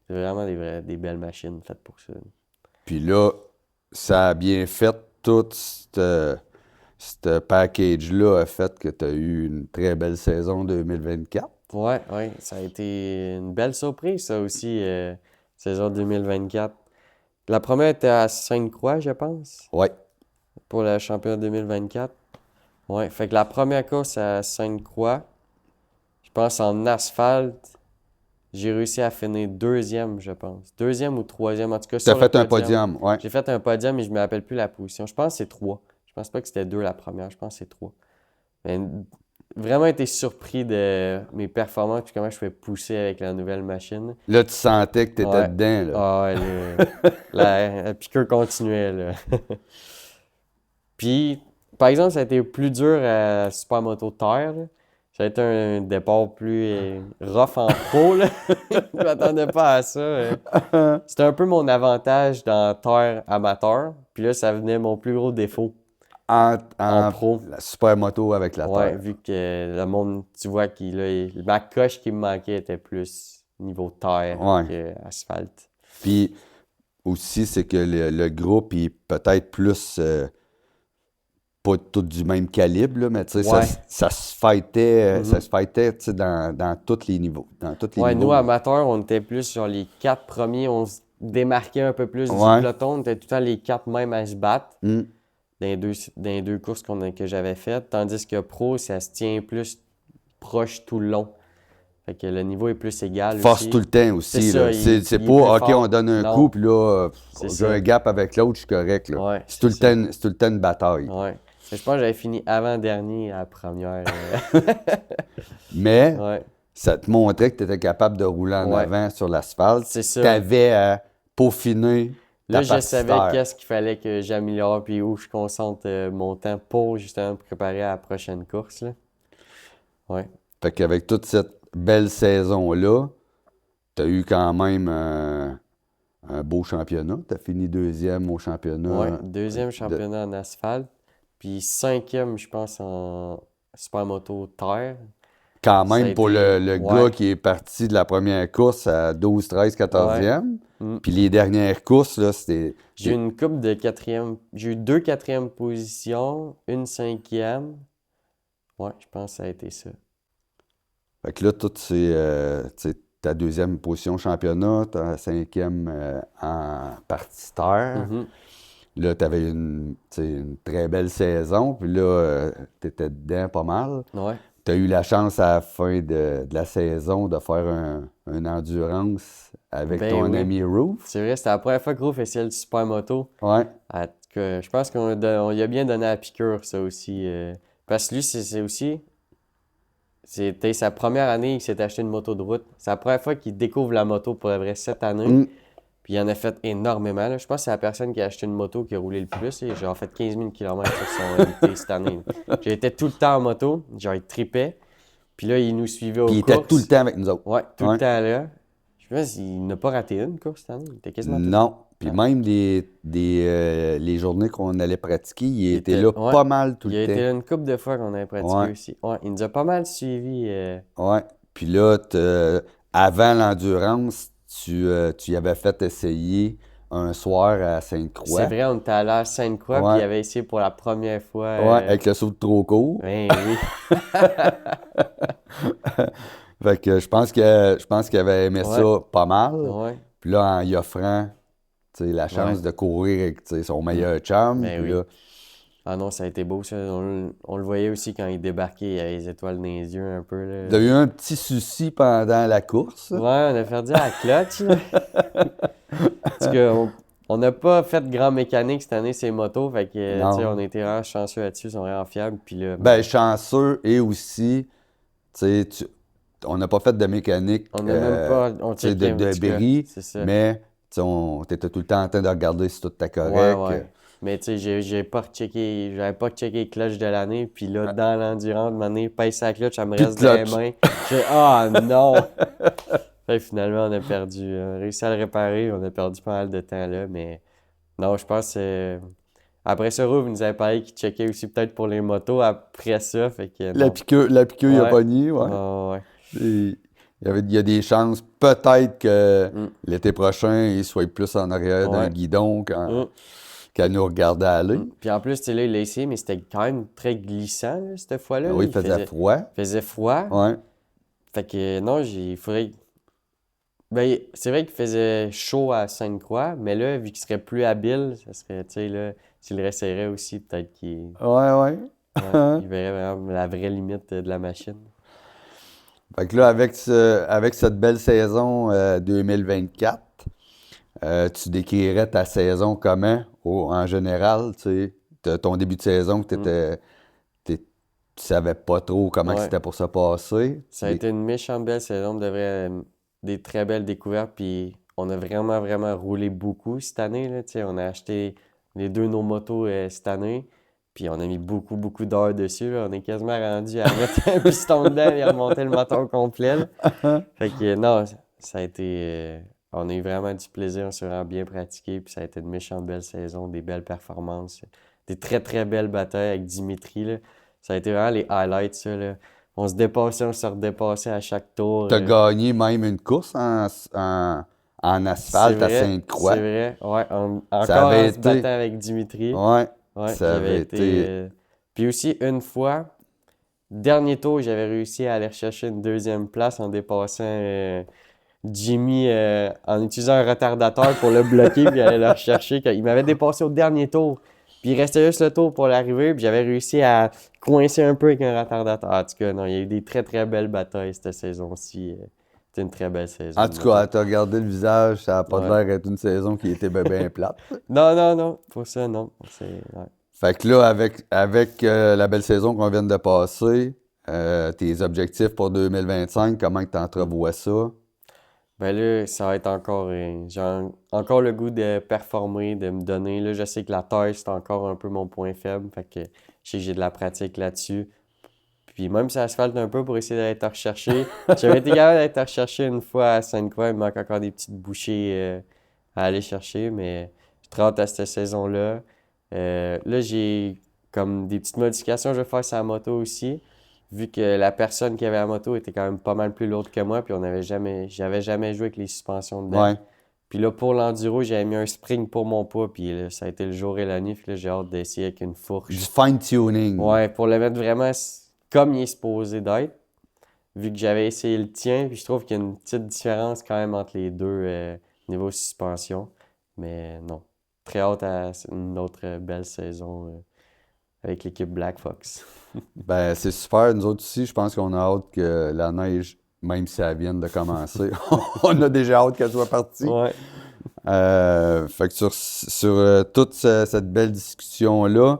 C'est vraiment des belles machines faites pour ça, là. Puis là, ça a bien fait tout ce package-là a fait que tu as eu une très belle saison 2024. Ouais, ça a été une belle surprise, ça aussi, saison 2024. La première était à Sainte-Croix, je pense, Ouais. pour le championnat 2024. Ouais, fait que la première course à Sainte-Croix, je pense en asphalte, j'ai réussi à finir deuxième, je pense. Deuxième ou troisième, en tout cas Tu as sur le fait un podium. podium, ouais. J'ai fait un podium, mais je me rappelle plus la position. Je pense que c'est 3. Je pense pas que c'était 2 la première, je pense que c'est 3. Mais vraiment été surpris de mes performances puis comment je fais pousser avec la nouvelle machine. Là, tu sentais que tu étais Ouais. dedans, là. Ah ouais, la piqûre continuait, là. Puis, par exemple, ça a été plus dur à Supermoto Terre, là. Ça a été un départ plus rough en pro, là. Je m'attendais pas à ça. C'était un peu mon avantage dans Terre amateur. Puis là, ça venait mon plus gros défaut en pro. La supermoto avec la Ouais, terre. vu que le monde, tu vois, ma coche qui me manquait était plus niveau terre Ouais. qu'asphalte. Puis aussi, c'est que le groupe est peut-être plus pas tout du même calibre, là, mais tu sais, Ouais. ça se fightait, Mhm. ça se fightait, tu sais, dans tous les niveaux. Dans tous les Ouais, niveaux. nous, amateurs, on était plus sur les 4 premiers. On se démarquait un peu plus Ouais. du peloton. On était tout le temps les 4 mêmes à se battre Hmm. dans les deux courses que j'avais faites. Tandis que pro, ça se tient plus proche tout le long. Fait que le niveau est plus égal Force aussi. tout le temps aussi. C'est Là. ça, C'est il est pas, plus OK, fort. on donne un Non. coup, puis là, C'est j'ai ça. un gap avec l'autre, je suis correct. Là. Ouais, c'est tout, c'est le temps une bataille. Ouais. Je pense que j'avais fini avant-dernier à la première. Mais Ouais. ça te montrait que tu étais capable de rouler en Ouais. avant sur l'asphalte. C'est ça. Tu avais à peaufiner Là, ta je partie savais terre. qu'est-ce qu'il fallait que j'améliore puis où je concentre mon temps pour justement préparer à la prochaine course. Là. Ouais. Fait qu'avec toute cette belle saison-là, tu as eu quand même un beau championnat. Tu as fini deuxième au championnat. Ouais. Deuxième championnat en asphalte. Puis cinquième, je pense, en supermoto terre. Quand Ça a même pour été- le ouais. gars qui est parti de la première course à 12, 13, 14e. Mm. Puis les dernières courses, là, c'était... J'ai eu une coupe de quatrième. J'ai eu 2 quatrièmes positions, une cinquième. Ouais, je pense que ça a été ça. Fait que là, tout c'est ta deuxième position au championnat, ta cinquième en partie terre. Mhm. Là, tu avais une très belle saison, puis là, tu étais dedans pas mal. Ouais. Tu as eu la chance à la fin de la saison de faire un endurance avec Ben ton oui. ami Roof. C'est vrai, c'était la première fois que Roof essayait le supermoto. Ouais. En tout cas, je pense on lui a bien donné la piqûre, ça aussi. Parce que lui, c'est aussi. C'était sa première année qu'il s'est acheté une moto de route. C'est la première fois qu'il découvre la moto pour la vraie cette année. Mm. Puis il en a fait énormément. Là. Je pense que c'est la personne qui a acheté une moto qui a roulé le plus. J'ai genre fait 15 000 km sur son MT cette année. J'ai été tout le temps en moto. Genre, il tripait. Puis là, il nous suivait aux Puis il courses. était tout le temps avec nous autres. Ouais, tout Ouais. le temps là. Je pense qu'il n'a pas raté une course cette année. Il était quasiment tout le temps. Non. Puis même les journées qu'on allait pratiquer, il était était- là ouais. pas mal tout Il a le été temps. là une couple de fois qu'on avait pratiqué Ouais. aussi. Ouais, il nous a pas mal suivis. Ouais. Puis là, avant l'endurance, tu y avais fait essayer un soir à Sainte-Croix. C'est vrai, on était allé à Sainte-Croix, Ouais. puis il avait essayé pour la première fois. Ouais, avec le saut de trop court. Ben oui. Fait que je pense qu'il avait aimé Ouais. ça pas mal. Ouais. Puis là, en y offrant la chance Ouais. de courir avec son meilleur chum. Ben puis oui. là, Ah non, ça a été beau, ça. On le voyait aussi quand il débarquait, il avait les étoiles dans les yeux un peu. Là. tu as eu un petit souci pendant la course. Ouais, on a perdu à la clutch. Là. Parce qu'on n'a pas fait de grand mécanique cette année, ces motos. Fait que, Non. tu sais, on était vraiment chanceux là-dessus, ils sont vraiment fiables. Puis là, Ben, chanceux et aussi, on n'a pas fait de mécanique on n'a même pas. On tu sais, checkait un de petit peu. bris, C'est ça. mais on était tout le temps en train de regarder si tout était correct. Ouais. Mais tu sais, j'avais pas checké les clutches de l'année. Puis là, dans l'endurance, de m'année, pèse sa clutch, elle me Plus de reste dans les clutch. mains. Ah non! Fait que finalement, on a perdu. On a réussi à le réparer. On a perdu pas mal de temps là. Mais non, je pense après ça, Rouv nous avait parlé qu'il checkait aussi peut-être pour les motos après ça. Fait que La non. piqûre, il a Ouais. pogné, ouais. Ah, ouais. Et il y a des chances, peut-être que Mm. l'été prochain, il soit plus en arrière d'un Ouais. guidon Mm. qu'à nous regarder aller. Puis en plus, tu sais, là, il l'a essayé, mais c'était quand même très glissant là, cette fois-là. Oui, là. il faisait froid. Il faisait froid. Ouais. Fait que non, il faudrait. Ben, c'est vrai qu'il faisait chaud à Sainte-Croix, mais là, vu qu'il serait plus habile, ça serait, tu sais, là, s'il resserrait aussi, peut-être qu'il Ouais. ouais, il verrait vraiment la vraie limite de la machine. Fait que là, avec cette belle saison 2024, tu décrirais ta saison comment, en général, tu sais, ton début de saison, que Mm. tu savais pas trop comment que Ouais. c'était pour se passer. Ça a été une méchante belle saison, de vrai, des très belles découvertes, puis on a vraiment, vraiment roulé beaucoup cette année, là, tu sais, on a acheté les deux nos motos cette année, puis on a mis beaucoup, beaucoup d'heures dessus, là. On est quasiment rendu à mettre un piston dedans et remonter le moteur complet, là. Fait que non, ça a été, on a eu vraiment du plaisir, on s'est vraiment bien pratiqué, puis ça a été une méchante belle saison, des belles performances, des très, très belles batailles avec Dimitri, là. Ça a été vraiment les highlights, ça, là. On se dépassait, on se redépassait à chaque tour. T'as gagné même une course en asphalte à C'est Sainte-Croix. vrai, ouais, Ça encore avait en se battant été, avec Dimitri. ouais, Ouais, ça j'avais avait été. été, Puis aussi, une fois, dernier tour, j'avais réussi à aller chercher une deuxième place en dépassant Jimmy en utilisant un retardateur pour le bloquer puis aller le rechercher. Il m'avait dépassé au dernier tour. Puis il restait juste le tour pour l'arrivée, puis j'avais réussi à coincer un peu avec un retardateur. En tout cas, non, il y a eu des très très belles batailles cette saison-ci. C'était une très belle saison en de tout cas, moto. à te regarder le visage, ça n'a pas Ouais. l'air d'être une saison qui était bien plate. Non, non, non, pour ça, non. Ouais. Fait que là, avec la belle saison qu'on vient de passer, tes objectifs pour 2025, comment tu entrevois ça? Ben là, ça va être encore. Encore le goût de performer, de me donner. Là, je sais que la taille, c'est encore un peu mon point faible. Fait que je sais que j'ai de la pratique là-dessus. Puis même si asphalte un peu pour essayer d'être recherché. J'avais été capable d'être recherché une fois à Sainte-Croix. Il me manque encore des petites bouchées à aller chercher. Mais j'ai très hâte à cette saison-là. Là, j'ai comme des petites modifications que je vais faire sur la moto aussi. Vu que la personne qui avait la moto était quand même pas mal plus lourde que moi, puis j'avais jamais joué avec les suspensions dedans. Ouais. Puis là, pour l'enduro, j'avais mis un spring pour mon poids, puis là, ça a été le jour et la nuit, puis là, j'ai hâte d'essayer avec une Du fourche. fine-tuning. Ouais, pour le mettre vraiment comme il est supposé d'être, vu que j'avais essayé le tien, puis je trouve qu'il y a une petite différence quand même entre les deux niveau suspension. Mais non, très hâte à une autre belle saison avec l'équipe Black Fox. Ben, c'est super. Nous autres aussi, je pense qu'on a hâte que la neige, même si elle vienne de commencer, on a déjà hâte qu'elle soit partie. Ouais. Fait que sur toute cette belle discussion-là,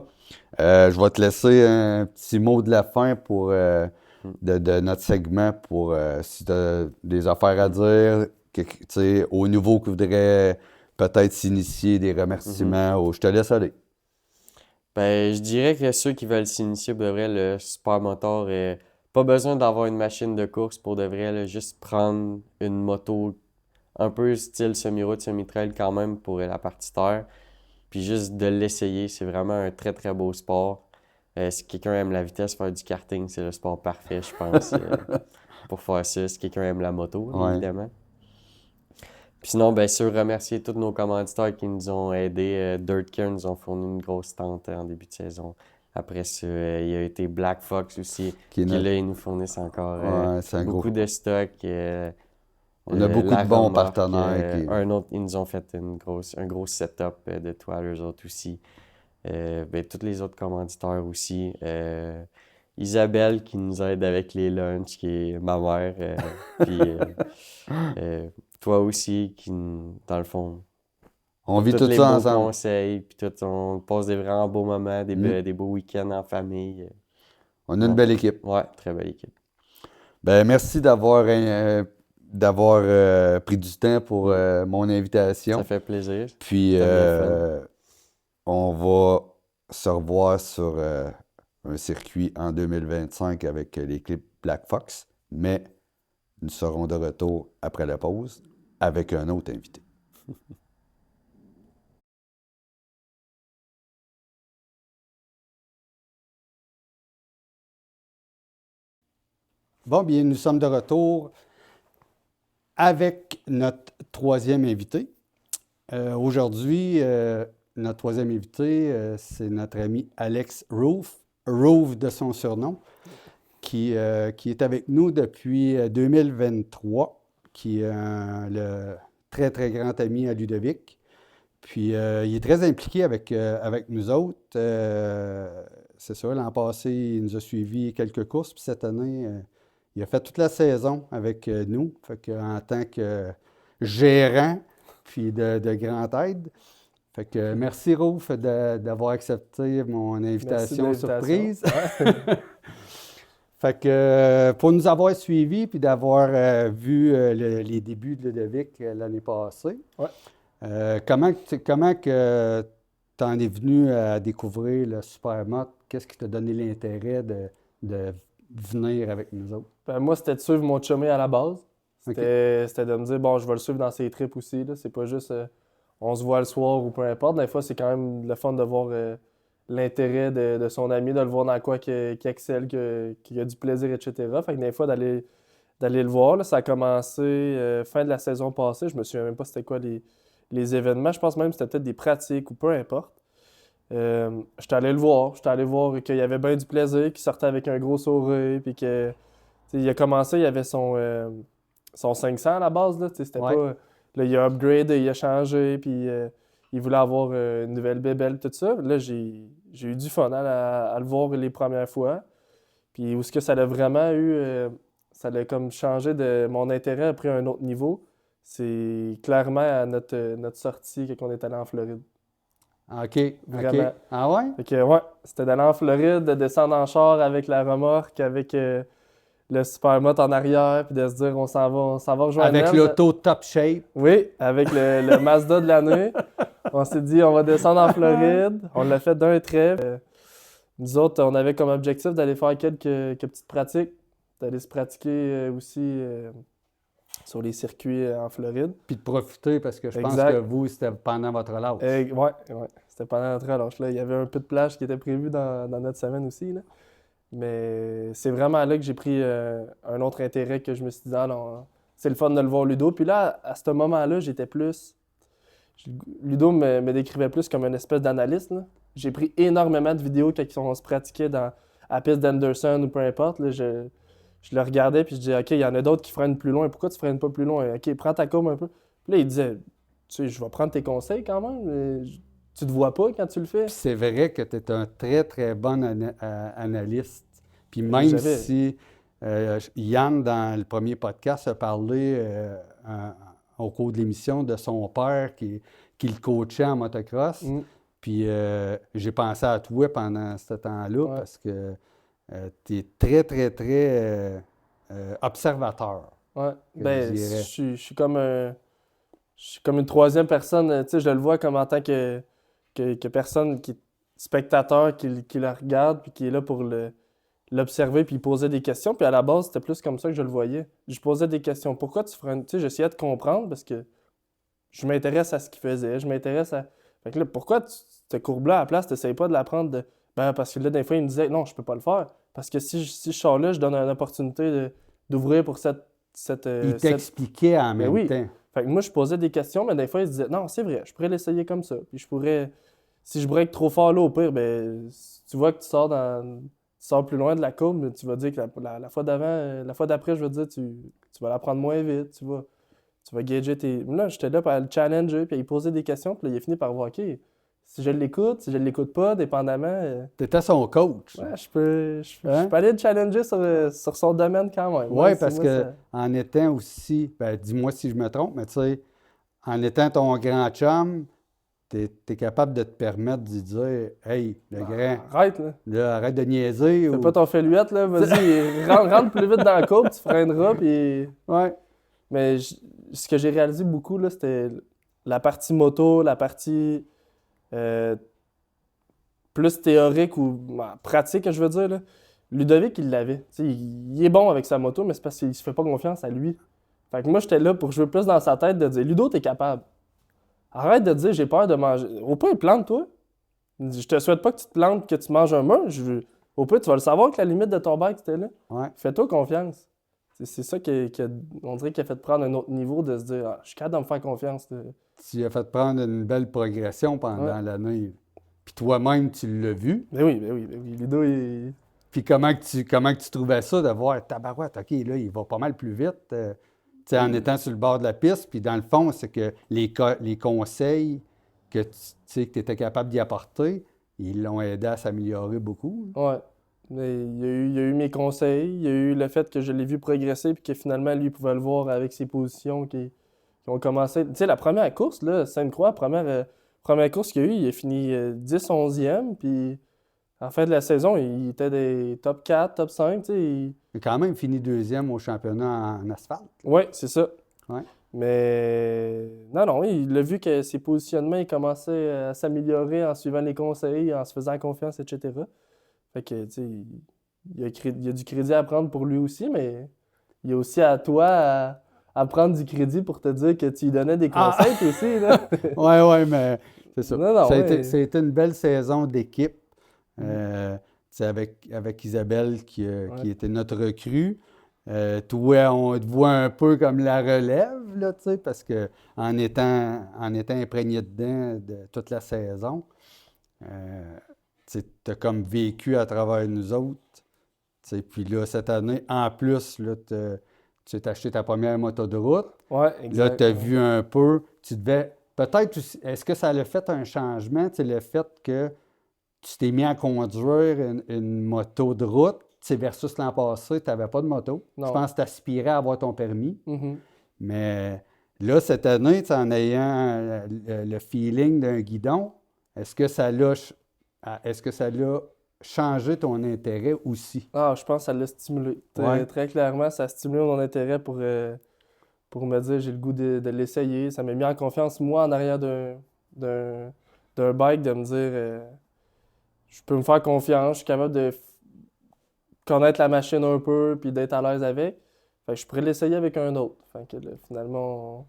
je vais te laisser un petit mot de la fin pour, de notre segment pour si tu as des affaires à dire, tu sais, aux nouveaux qui voudraient peut-être s'initier, des remerciements. Je te laisse aller. Ben, je dirais que ceux qui veulent s'initier, pour de vrai, le supermotor, pas besoin d'avoir une machine de course pour de vrai, là, juste prendre une moto un peu style semi-route, semi-trail quand même pour la partie terre, puis juste de l'essayer. C'est vraiment un très très beau sport. Si quelqu'un aime la vitesse, faire du karting, c'est le sport parfait, je pense, pour faire ça. Si quelqu'un aime la moto, Ouais. évidemment. Puis sinon, bien sûr, remercier tous nos commanditaires qui nous ont aidés. DirtCare nous ont fourni une grosse tente en début de saison. Après ça, il y a été Black Fox aussi, Qui est qui notre- là, ils nous fournissent encore Ouais, c'est un beaucoup gros. de stock. On a beaucoup La de bons remorque, partenaires qui. un autre, ils nous ont fait un gros setup de toile, eux autres aussi. Ben, tous les autres commanditaires aussi. Isabelle qui nous aide avec les lunchs, qui est ma mère. Puis euh, toi aussi, dans le fond, On pour vit tous tout les ça beaux ensemble. conseils, puis on passe des vraiment beaux moments, Mm. des beaux week-ends en famille. On a une Non. belle équipe. Ouais, très belle équipe. Ben, merci d'avoir pris du temps pour mon Ça invitation. fait plaisir. Puis, C'était bien fun. on va se revoir sur un circuit en 2025 avec l'équipe Black Fox, mais nous serons de retour après la pause avec un autre invité. Bon, bien, nous sommes de retour avec notre troisième invité. Aujourd'hui, notre troisième invité, c'est notre ami Alex Roof, Roof de son surnom, qui est avec nous depuis 2023, qui est le très, très grand ami à Ludovic. Puis, il est très impliqué avec nous autres. C'est ça, l'an passé, il nous a suivi quelques courses. Puis cette année, il a fait toute la saison avec nous. Fait qu'en tant que gérant, puis de grande aide. Fait que merci, Raouf, d'avoir accepté mon invitation surprise. Ouais. Fait que pour nous avoir suivis puis d'avoir vu les débuts de Ludovic l'année passée, Ouais. comment que tu en es venu à découvrir le Supermoto? Qu'est-ce qui t'a donné l'intérêt de venir avec nous autres? Ben, moi, c'était de suivre mon chumé à la base. C'était de me dire, bon, je vais le suivre dans ses trips aussi. Là. C'est pas juste on se voit le soir ou peu importe. Des fois, c'est quand même le fun de voir l'intérêt de son ami, de le voir dans quoi qu'il excelle, qu'il a du plaisir, etc. Fait que des fois, d'aller le voir, là, ça a commencé fin de la saison passée. Je me souviens même pas c'était quoi les événements. Je pense même que c'était peut-être des pratiques ou peu importe. J'étais allé le voir. J'étais allé voir qu'il y avait bien du plaisir, qu'il sortait avec un gros sourire, puis que il a commencé, il avait son 500 à la base, là, c'était pas... Là, il a upgradé, il a changé, puis il voulait avoir une nouvelle bébelle, tout ça. Là, j'ai eu du fun à le voir les premières fois. Puis où est-ce que ça a vraiment eu... ça a comme changé de... Mon intérêt a pris un autre niveau. C'est clairement à notre sortie quand on est allé en Floride. OK. Vraiment. Ah ouais? Fait que, ouais, c'était d'aller en Floride, de descendre en char avec la remorque, avec le Supermoto en arrière, puis de se dire on s'en va rejoindre Avec Nels. l'auto top shape. Oui, avec le Mazda de l'année. On s'est dit on va descendre en Floride. On l'a fait d'un trait. Nous autres, on avait comme objectif d'aller faire quelques petites pratiques, d'aller se pratiquer aussi sur les circuits en Floride. Puis de profiter, parce que je pense Exact. que vous, c'était pendant votre relâche. Ouais, c'était pendant notre relâche. Là. Il y avait un peu de plage qui était prévu dans notre semaine aussi. Là. Mais c'est vraiment là que j'ai pris un autre intérêt que je me suis dit, ah non, c'est le fun de le voir Ludo. Puis là, à ce moment-là, j'étais plus... Ludo me décrivait plus comme une espèce d'analyste. Là. J'ai pris énormément de vidéos quand on se pratiquait à la piste d'Anderson ou peu importe. Là, je le regardais puis je disais, OK, il y en a d'autres qui freinent plus loin. Pourquoi tu freines pas plus loin? OK, prends ta courbe un peu. Puis là, il disait, tu sais, je vais prendre tes conseils quand même. Mais tu te vois pas quand tu le fais. Puis c'est vrai que tu es un très, très bon analyste. Puis même si Yann, dans le premier podcast, a parlé au cours de l'émission de son père qui le coachait en motocross. Puis j'ai pensé à toi pendant ce temps-là parce que tu es très, très, très observateur. Ouais. Ben, je suis comme une troisième personne. Tu sais, je le vois comme en tant que personne qui est spectateur, qui le regarde, puis qui est là pour l'observer, puis il posait des questions. Puis à la base, c'était plus comme ça que je le voyais. Je posais des questions. Pourquoi tu ferais... Tu sais, j'essayais de comprendre parce que je m'intéresse à ce qu'il faisait. Je m'intéresse à... Fait que là, pourquoi cette courbe-là, à la place, tu n'essayes pas de la prendre Ben, parce que là, des fois, il me disait, non, je peux pas le faire. Parce que si je sors là, je donne une opportunité d'ouvrir pour cette il t'expliquait en même temps. Fait que moi, je posais des questions, mais des fois, il se disait, non, c'est vrai, je pourrais l'essayer comme ça. Puis je pourrais... Si je break trop fort là, au pire, ben, si tu vois que tu sors plus loin de la courbe, mais tu vas dire que la fois d'avant, la fois d'après, je veux dire, tu vas la prendre moins vite, tu vas gager tes... Là, j'étais là pour le challenger, puis il posait des questions, puis là, il a fini par voir, OK, si je l'écoute pas, dépendamment... T'étais son coach. Ouais, je peux aller le challenger sur son domaine quand même. Oui, parce en étant aussi, ben, dis-moi si je me trompe, mais tu sais, en étant ton grand chum, t'es capable de te permettre de dire « Hey, le grand, arrête, là. Arrête de niaiser. » Fais pas ton féluette, là. Vas-y, rentre plus vite dans la courbe, tu freineras, puis... Ouais. Mais ce que j'ai réalisé beaucoup, là, c'était la partie moto, la partie plus théorique ou pratique, je veux dire, là. Ludovic, il l'avait. Il est bon avec sa moto, mais c'est parce qu'il se fait pas confiance à lui. Fait que moi, j'étais là pour jouer plus dans sa tête, de dire « Ludo, t'es capable. Arrête de dire j'ai peur de manger. Au pire, plante-toi. Je te souhaite pas que tu te plantes, que tu manges un mur. Au pire, tu vas le savoir que la limite de ton bike, c'était là. Ouais. Fais-toi confiance. C'est ça on dirait qu'il a fait prendre un autre niveau de se dire je suis capable de me faire confiance. Là. Tu as fait prendre une belle progression pendant l'année. Puis toi-même, tu l'as vu. Ben oui. Ludo, il... Puis comment que tu trouvais ça de voir tabarouette, OK, là, il va pas mal plus vite. sais, en étant sur le bord de la piste. Puis dans le fond, c'est que les conseils que tu étais capable d'y apporter, ils l'ont aidé à s'améliorer beaucoup. Ouais. Mais il y a eu mes conseils, il y a eu le fait que je l'ai vu progresser, puis que finalement, lui, il pouvait le voir avec ses positions qui ont commencé. Tu sais, la première course, là, Sainte-Croix, première course qu'il y a eu, il a fini 10-11e, puis à la fin de la saison, il était des top 4, top 5, tu sais. Il a quand même fini 2e au championnat en asphalte. Oui, c'est ça. Ouais. Mais non, il a vu que ses positionnements, ils commençaient à s'améliorer en suivant les conseils, en se faisant confiance, etc. Fait que, tu sais, il y a du crédit à prendre pour lui aussi, mais il y a aussi à toi à prendre du crédit pour te dire que tu lui donnais des conseils toi aussi, là. Oui, mais c'est ça. Non, Ça a ouais. été une belle saison d'équipe. Tu sais, avec Isabelle qui était notre recrue. Toi, on te voit un peu comme la relève, là, tu sais, parce que en étant imprégné dedans de toute la saison, tu as comme vécu à travers nous autres. Tu sais, puis là, cette année, en plus, là, tu t'as acheté ta première moto de route. Ouais, exact. Là, tu as vu un peu, tu devais, peut-être, est-ce que ça a fait un changement, tu sais, le fait que tu t'es mis à conduire une moto de route, tu sais, versus l'an passé, tu n'avais pas de moto. Non. Je pense que tu aspirais à avoir ton permis. Mhm. Mais là, cette année, tu sais, en ayant le feeling d'un guidon, est-ce que ça l'a changé ton intérêt aussi? Ah, je pense que ça l'a stimulé. Ouais. Très clairement, ça a stimulé mon intérêt pour me dire j'ai le goût de l'essayer. Ça m'a mis en confiance, moi, en arrière d'un bike, de me dire je peux me faire confiance, je suis capable de connaître la machine un peu puis d'être à l'aise avec. Fait que je pourrais l'essayer avec un autre. Fait que là, finalement,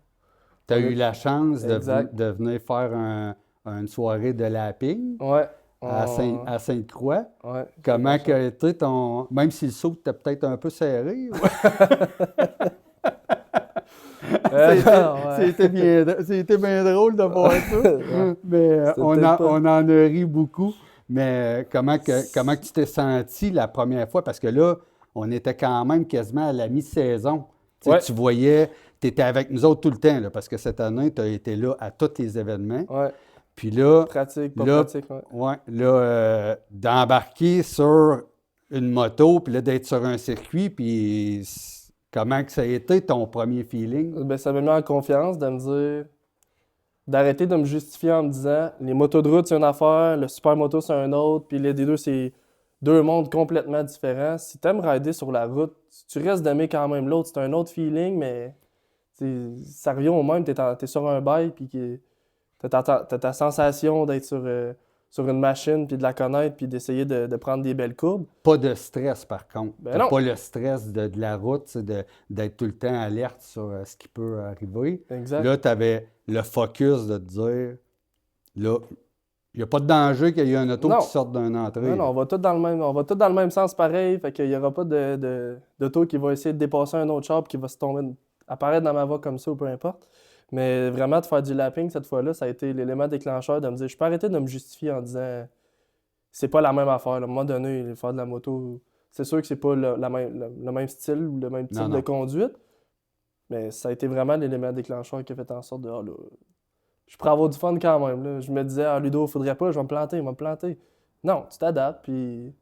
Tu as eu la chance Exact. de venir faire une soirée de lapping ouais. à Sainte-Croix. Ouais. Comment que a été ton... Même si le saut était peut-être un peu serré. C'était bien drôle de voir ça. Mais on en a ri beaucoup. Mais comment que tu t'es senti la première fois? Parce que là, on était quand même quasiment à la mi-saison. Tu sais, Ouais. tu voyais, tu étais avec nous autres tout le temps, là, parce que cette année, tu as été là à tous les événements. Ouais. Puis là, Pratique, pas là, pratique, ouais. ouais, là, d'embarquer sur une moto, puis là, d'être sur un circuit, puis comment que ça a été ton premier feeling? Ben, ça m'a mis en confiance de me dire, d'arrêter de me justifier en me disant, les motos de route, c'est une affaire, le super moto, c'est un autre, puis les deux, c'est deux mondes complètement différents. Si t'aimes rider sur la route, tu restes d'aimer quand même l'autre. C'est un autre feeling, mais ça revient au même. T'es sur un bike, puis t'as ta sensation d'être sur une machine, puis de la connaître, puis d'essayer de prendre des belles courbes. Pas de stress, par contre. Ben T'as non. pas le stress de la route, c'est d'être tout le temps alerte sur ce qui peut arriver. Exact. Là, tu avais le focus de te dire, là, il n'y a pas de danger qu'il y ait un auto Non. qui sorte d'une entrée. Non, on va tous dans le même sens pareil, fait qu'il n'y aura pas d'auto qui va essayer de dépasser un autre char puis qui va apparaître dans ma voie comme ça ou peu importe. Mais vraiment, de faire du lapping cette fois-là, ça a été l'élément déclencheur de me dire, je peux arrêter de me justifier en disant, c'est pas la même affaire. Là. À un moment donné, faire de la moto, c'est sûr que c'est pas le même style ou le même type Non. de conduite, mais ça a été vraiment l'élément déclencheur qui a fait en sorte de, là, je pourrais avoir du fun quand même. Là. Je me disais, Ludo, faudrait pas, je vais me planter. Non, tu t'adaptes, puis...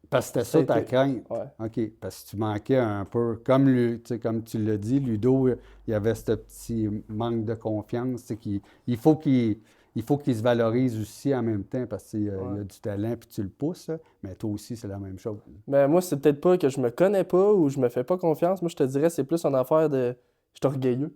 Parce que c'était ça ta crainte. Ouais. OK. Parce que tu manquais un peu. Comme tu l'as dit, Ludo, il y avait ce petit manque de confiance. Il faut qu'il se valorise aussi en même temps parce qu'il a du talent puis tu le pousses. Mais toi aussi, c'est la même chose. Mais moi, c'est peut-être pas que je me connais pas ou je me fais pas confiance. Moi, je te dirais, c'est plus une affaire de... Je suis orgueilleux.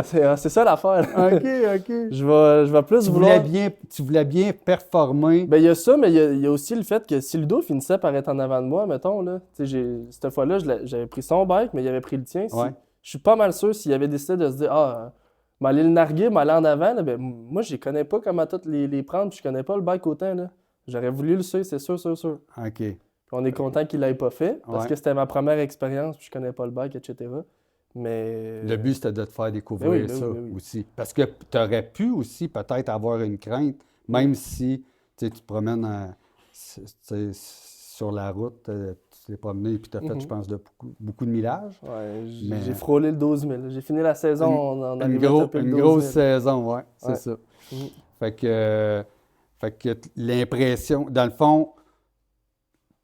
C'est ça l'affaire. OK. Je vais plus vouloir... Tu voulais bien performer. Ben, il y a ça, mais il y a aussi le fait que si Ludo finissait par être en avant de moi, mettons, là, cette fois-là, j'avais pris son bike, mais il avait pris le tien. Ouais. Je suis pas mal sûr s'il avait décidé de se dire, m'aller le narguer, m'aller en avant, là, ben, moi, je connais pas comment toutes les prendre, puis je connais pas le bike autant, là. J'aurais voulu le suivre, c'est sûr. OK. Puis on est content qu'il l'ait pas fait, parce que c'était ma première expérience, puis je connais pas le bike, etc. Mais... Le but, c'était de te faire découvrir oui, ça oui. aussi. Parce que tu aurais pu aussi peut-être avoir une crainte, même si tu te promènes sur la route, tu t'es promené et tu as fait, je pense, beaucoup de millages. Ouais, Mais- j'ai frôlé le 12 000. J'ai fini la saison, on arrivait à taper le Une 12 grosse 000. saison, ouais, c'est Ouais. ça. Mhm. Fait que l'impression, dans le fond,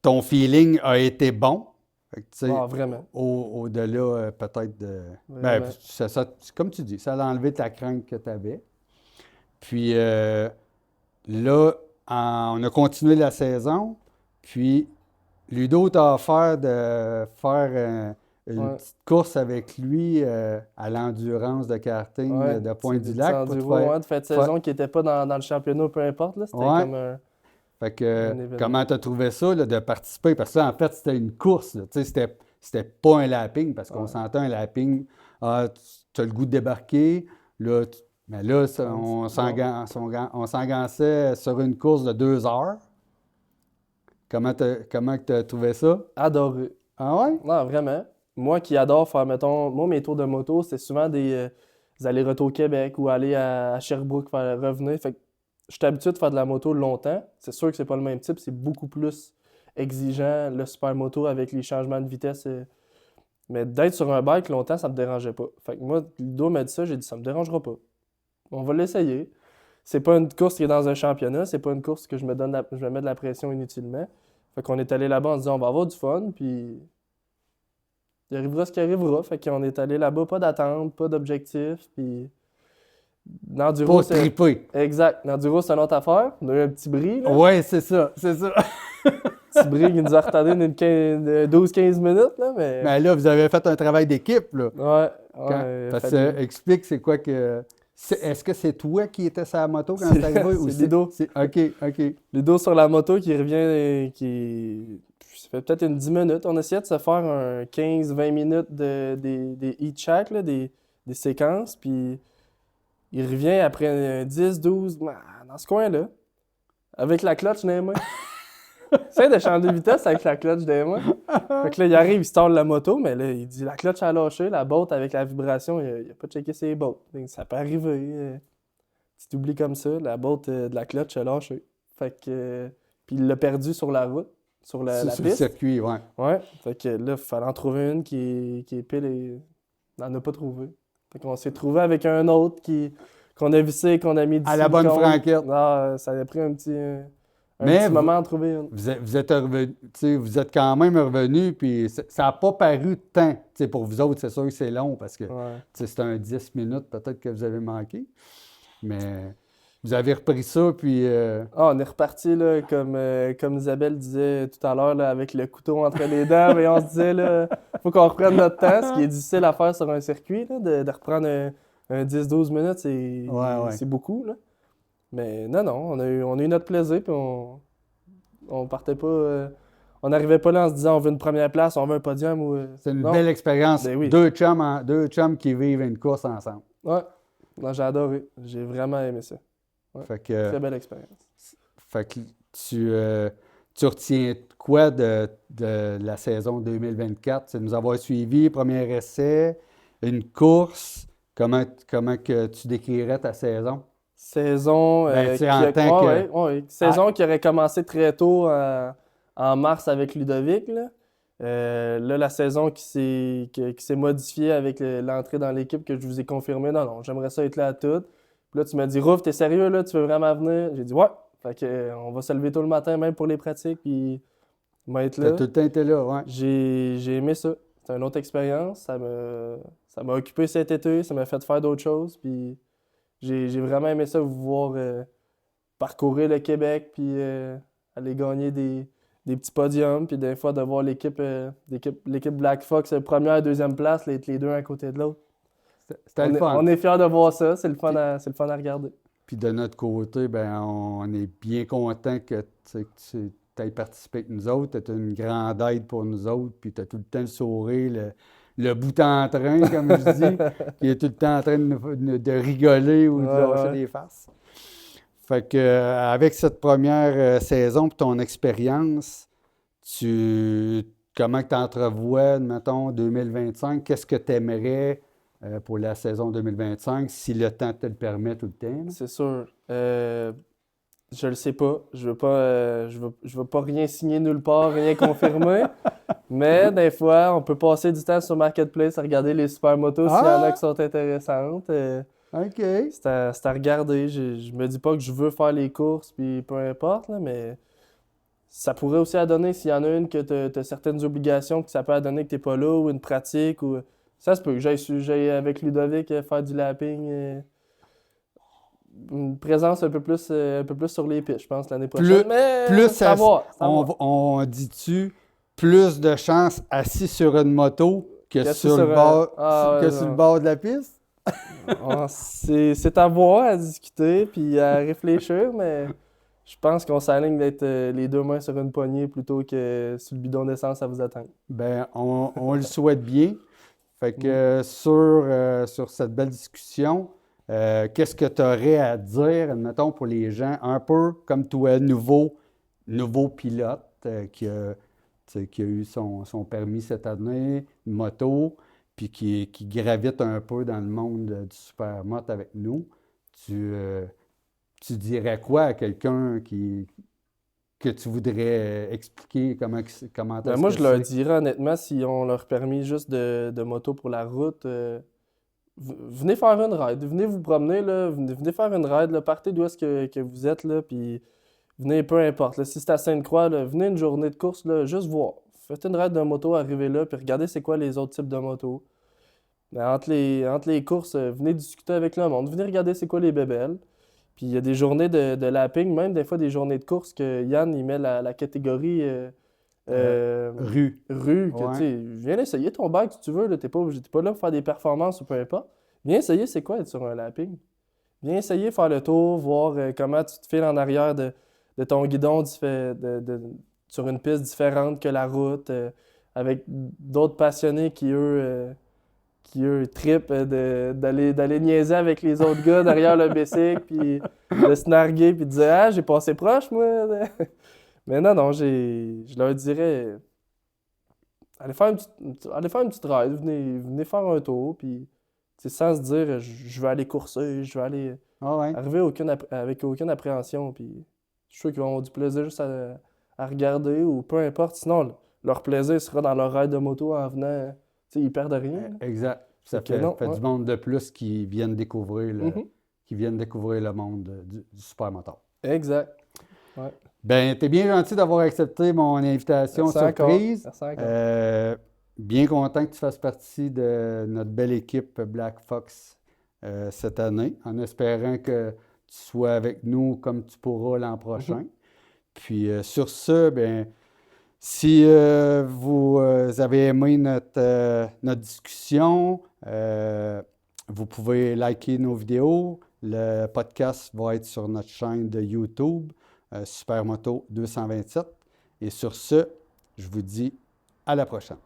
ton feeling a été bon. Fait que, tu sais, Ah, vraiment. au-delà peut-être de... Ben, Vraiment. comme tu dis, ça a enlevé ta crainte que tu avais. Puis là, on a continué la saison. Puis Ludo t'a offert de faire une Ouais. petite course avec lui à l'endurance de karting Ouais, de c'est Pointe-du-Lac. des petits enduro, ouais, de fin de saison qui n'était pas dans le championnat, peu importe. Là. C'était Ouais. comme un Fait que, événement. comment tu as trouvé ça, là, de participer? Parce que là, en fait, c'était une course. Là. Tu sais, c'était pas un lapping, parce qu'on Ouais. s'entend un lapping. Ah, tu as le goût de débarquer. Là, mais là, on s'engançait sur une course de 2 heures. Comment tu as trouvé ça? Adoré. Ah ouais? Non, vraiment. Moi qui adore faire, mettons, moi, mes tours de moto, c'est souvent des allers-retours au Québec ou aller à Sherbrooke faire revenir. Fait que je suis habitué de faire de la moto longtemps. C'est sûr que c'est pas le même type, c'est beaucoup plus exigeant, le super moto avec les changements de vitesse. Mais d'être sur un bike longtemps, ça me dérangeait pas. Fait que moi, Ludo m'a dit ça, j'ai dit ça me dérangera pas. On va l'essayer. C'est pas une course qui est dans un championnat, c'est pas une course que je me mets de la pression inutilement. Fait qu'on est allé là-bas en se disant on va avoir du fun, puis il arrivera ce qui arrivera. Fait qu'on est allé là-bas, pas d'attente, pas d'objectif, puis l'enduro, Pas triper. Exact. L'enduro, c'est une autre affaire. On a eu un petit bris, là. Ouais, c'est ça, c'est ça. Petit bris qui nous a retardé d'une 12-15 minutes, là, mais... Mais là, vous avez fait un travail d'équipe, là. Ouais, Parce fallait- que, explique, c'est quoi que... Est-ce que c'est toi qui étais sur la moto quand C'est- c'est arrivé? ou c'est Ludo. OK. Ludo sur la moto qui revient, ça fait peut-être une 10 minutes. On essayait de se faire un 15-20 minutes des heat check, là, des séquences, puis il revient après un 10-12, dans ce coin-là, avec la clutch dans les mains. Essaye de changer de vitesse avec la clutch dans les mains. Fait que là, il arrive, il start la moto, mais là, il dit la clutch a lâché, la botte avec la vibration, il a pas checké ses bottes. Ça peut arriver. Tu t'oublies comme ça, la botte de la clutch a lâché. Fait que. Puis il l'a perdu sur la route, sur la Sur le piste. circuit, ouais. Ouais. Fait que là, il fallait en trouver une qui est pile et. On n'en a pas trouvé. Fait qu'on s'est trouvé avec un autre qu'on a vissé, qu'on a mis du À la bonne silicone. franquette. Ah, ça a pris un petit Mais moment à en trouver une. Vous êtes revenu, tu sais, vous êtes quand même revenu, puis ça n'a pas paru tant. Tu sais, pour vous autres, c'est sûr que c'est long parce que Ouais. tu sais, c'est un 10 minutes peut-être que vous avez manqué. Mais vous avez repris ça, puis Ah, on est reparti, là, comme Isabelle disait tout à l'heure, là, avec le couteau entre les dents, mais on se disait, là, faut qu'on reprenne notre temps, ce qui est difficile à faire sur un circuit, là, de reprendre un 10-12 minutes, Ouais. c'est beaucoup, là. Mais non, on a eu notre plaisir, puis on partait pas, on n'arrivait pas là en se disant, on veut une première place, on veut un podium, ou... c'est une non. belle expérience. Ben oui. Deux chums qui vivent une course ensemble. Ouais, non, j'ai adoré, j'ai vraiment aimé ça. Ouais. Fait que, Très belle expérience. fait que tu retiens quoi de la saison 2024? C'est de nous avoir suivis, premier essai, une course. Comment que tu décrirais ta saison? Saison, Ben, tu sais, qui en a- tant que- ouais, ouais. Saison qui aurait commencé très tôt en mars avec Ludovic. Là, Là, la saison qui s'est modifiée avec l'entrée dans l'équipe que je vous ai confirmé. Non, j'aimerais ça être là à tout. Puis là, tu m'as dit, Rouf, t'es sérieux là? Tu veux vraiment venir? J'ai dit, ouais. Fait que, on va se lever tôt le matin, même pour les pratiques, puis on va être T'as là. tout le temps été là, ouais. J'ai aimé ça. C'était une autre expérience. Ça m'a occupé cet été. Ça m'a fait faire d'autres choses. Puis j'ai vraiment aimé ça, vous voir parcourir le Québec, puis aller gagner des petits podiums, puis des fois de voir l'équipe Black Fox première, deuxième place, les deux un à côté de l'autre. C'était le fun. On est fiers de voir ça. C'est le fun à regarder. Puis de notre côté, ben on est bien content que tu aies participé avec nous autres. Tu es une grande aide pour nous autres. Puis tu as tout le temps le sourire, le bout en train, comme je dis, qui est tout le temps en train de rigoler ou de Ouais, lâcher ouais. des faces. Fait que avec cette première saison et ton expérience, comment tu entrevois, mettons, 2025? Qu'est-ce que tu aimerais pour la saison 2025, si le temps te le permet tout le temps? Là? C'est sûr. Je le sais pas. Je veux pas rien signer nulle part, rien confirmer. Mais des fois, on peut passer du temps sur Marketplace à regarder les supermotos s'il y en a qui sont intéressantes. OK. C'est à regarder. Je me dis pas que je veux faire les courses, puis peu importe, là, mais ça pourrait aussi à donner s'il y en a une que t'as certaines obligations que ça peut à donner que t'es pas là, ou une pratique, ou ça se peut que j'aille avec Ludovic faire du lapping. Une présence un peu plus sur les pistes, je pense, l'année prochaine. Mais Plus c'est à voir. C'est à voir. on dit-tu plus de chances assis sur une moto que Qu'assis sur le sur un- bord, Ah, que ouais, sur le non. bord de la piste? C'est à voir, à discuter, puis à réfléchir, mais je pense qu'on s'aligne d'être les deux mains sur une poignée plutôt que sur le bidon d'essence à vous attendre. Ben, on le souhaite bien. Fait que sur cette belle discussion, qu'est-ce que tu aurais à dire, admettons, pour les gens, un peu comme toi, nouveau pilote qui a eu son permis cette année, une moto, puis qui gravite un peu dans le monde du supermoto avec nous. Tu dirais quoi à quelqu'un que tu voudrais expliquer comment Ben, est-ce moi, que je leur c'est? dirais honnêtement, si on leur permis juste de moto pour la route, venez faire une ride, venez vous promener, là, venez faire une ride, là, partez d'où est-ce que vous êtes, là, puis venez, peu importe. Là, si c'est à Sainte-Croix, là, venez une journée de course, là, juste voir. Faites une ride de moto, arrivez là, puis regardez c'est quoi les autres types de motos. Mais entre les courses, venez discuter avec le monde, venez regarder c'est quoi les bébelles. Puis il y a des journées de lapping, même des fois des journées de course que Yann, il met la catégorie Rue. rue, que tu Ouais. sais, viens essayer ton bike si tu veux, là, t'es pas là pour faire des performances ou peu importe. Viens essayer c'est quoi être sur un lapping. Viens essayer faire le tour, voir comment tu te files en arrière de ton guidon sur une piste différente que la route, avec d'autres passionnés qui eux trippent d'aller niaiser avec les autres gars derrière le bicycle, puis de se narguer, puis de dire « Ah, j'ai passé proche, moi! » Mais non, je leur dirais allez faire une petite ride, venez faire un tour, puis tu sais, sans se dire je vais aller courser, je vais aller Ah ouais. arriver avec aucune appréhension, puis je suis sûr qu'ils vont avoir du plaisir juste à regarder ou peu importe. Sinon, leur plaisir sera dans leur ride de moto en venant, tu sais, ils perdent rien, là. Exact. Ça Fait que non, fait ouais. du monde de plus qui viennent découvrir Mhm. le monde du supermoteur. Exact. Ouais. Ben, t'es bien gentil d'avoir accepté mon invitation Merci encore. surprise. Merci encore. Bien content que tu fasses partie de notre belle équipe Black Fox cette année, en espérant que tu sois avec nous comme tu pourras l'an prochain. Puis sur ce, ben, si vous avez aimé notre discussion, vous pouvez liker nos vidéos. Le podcast va être sur notre chaîne de YouTube, Supermoto 227. Et sur ce, je vous dis à la prochaine.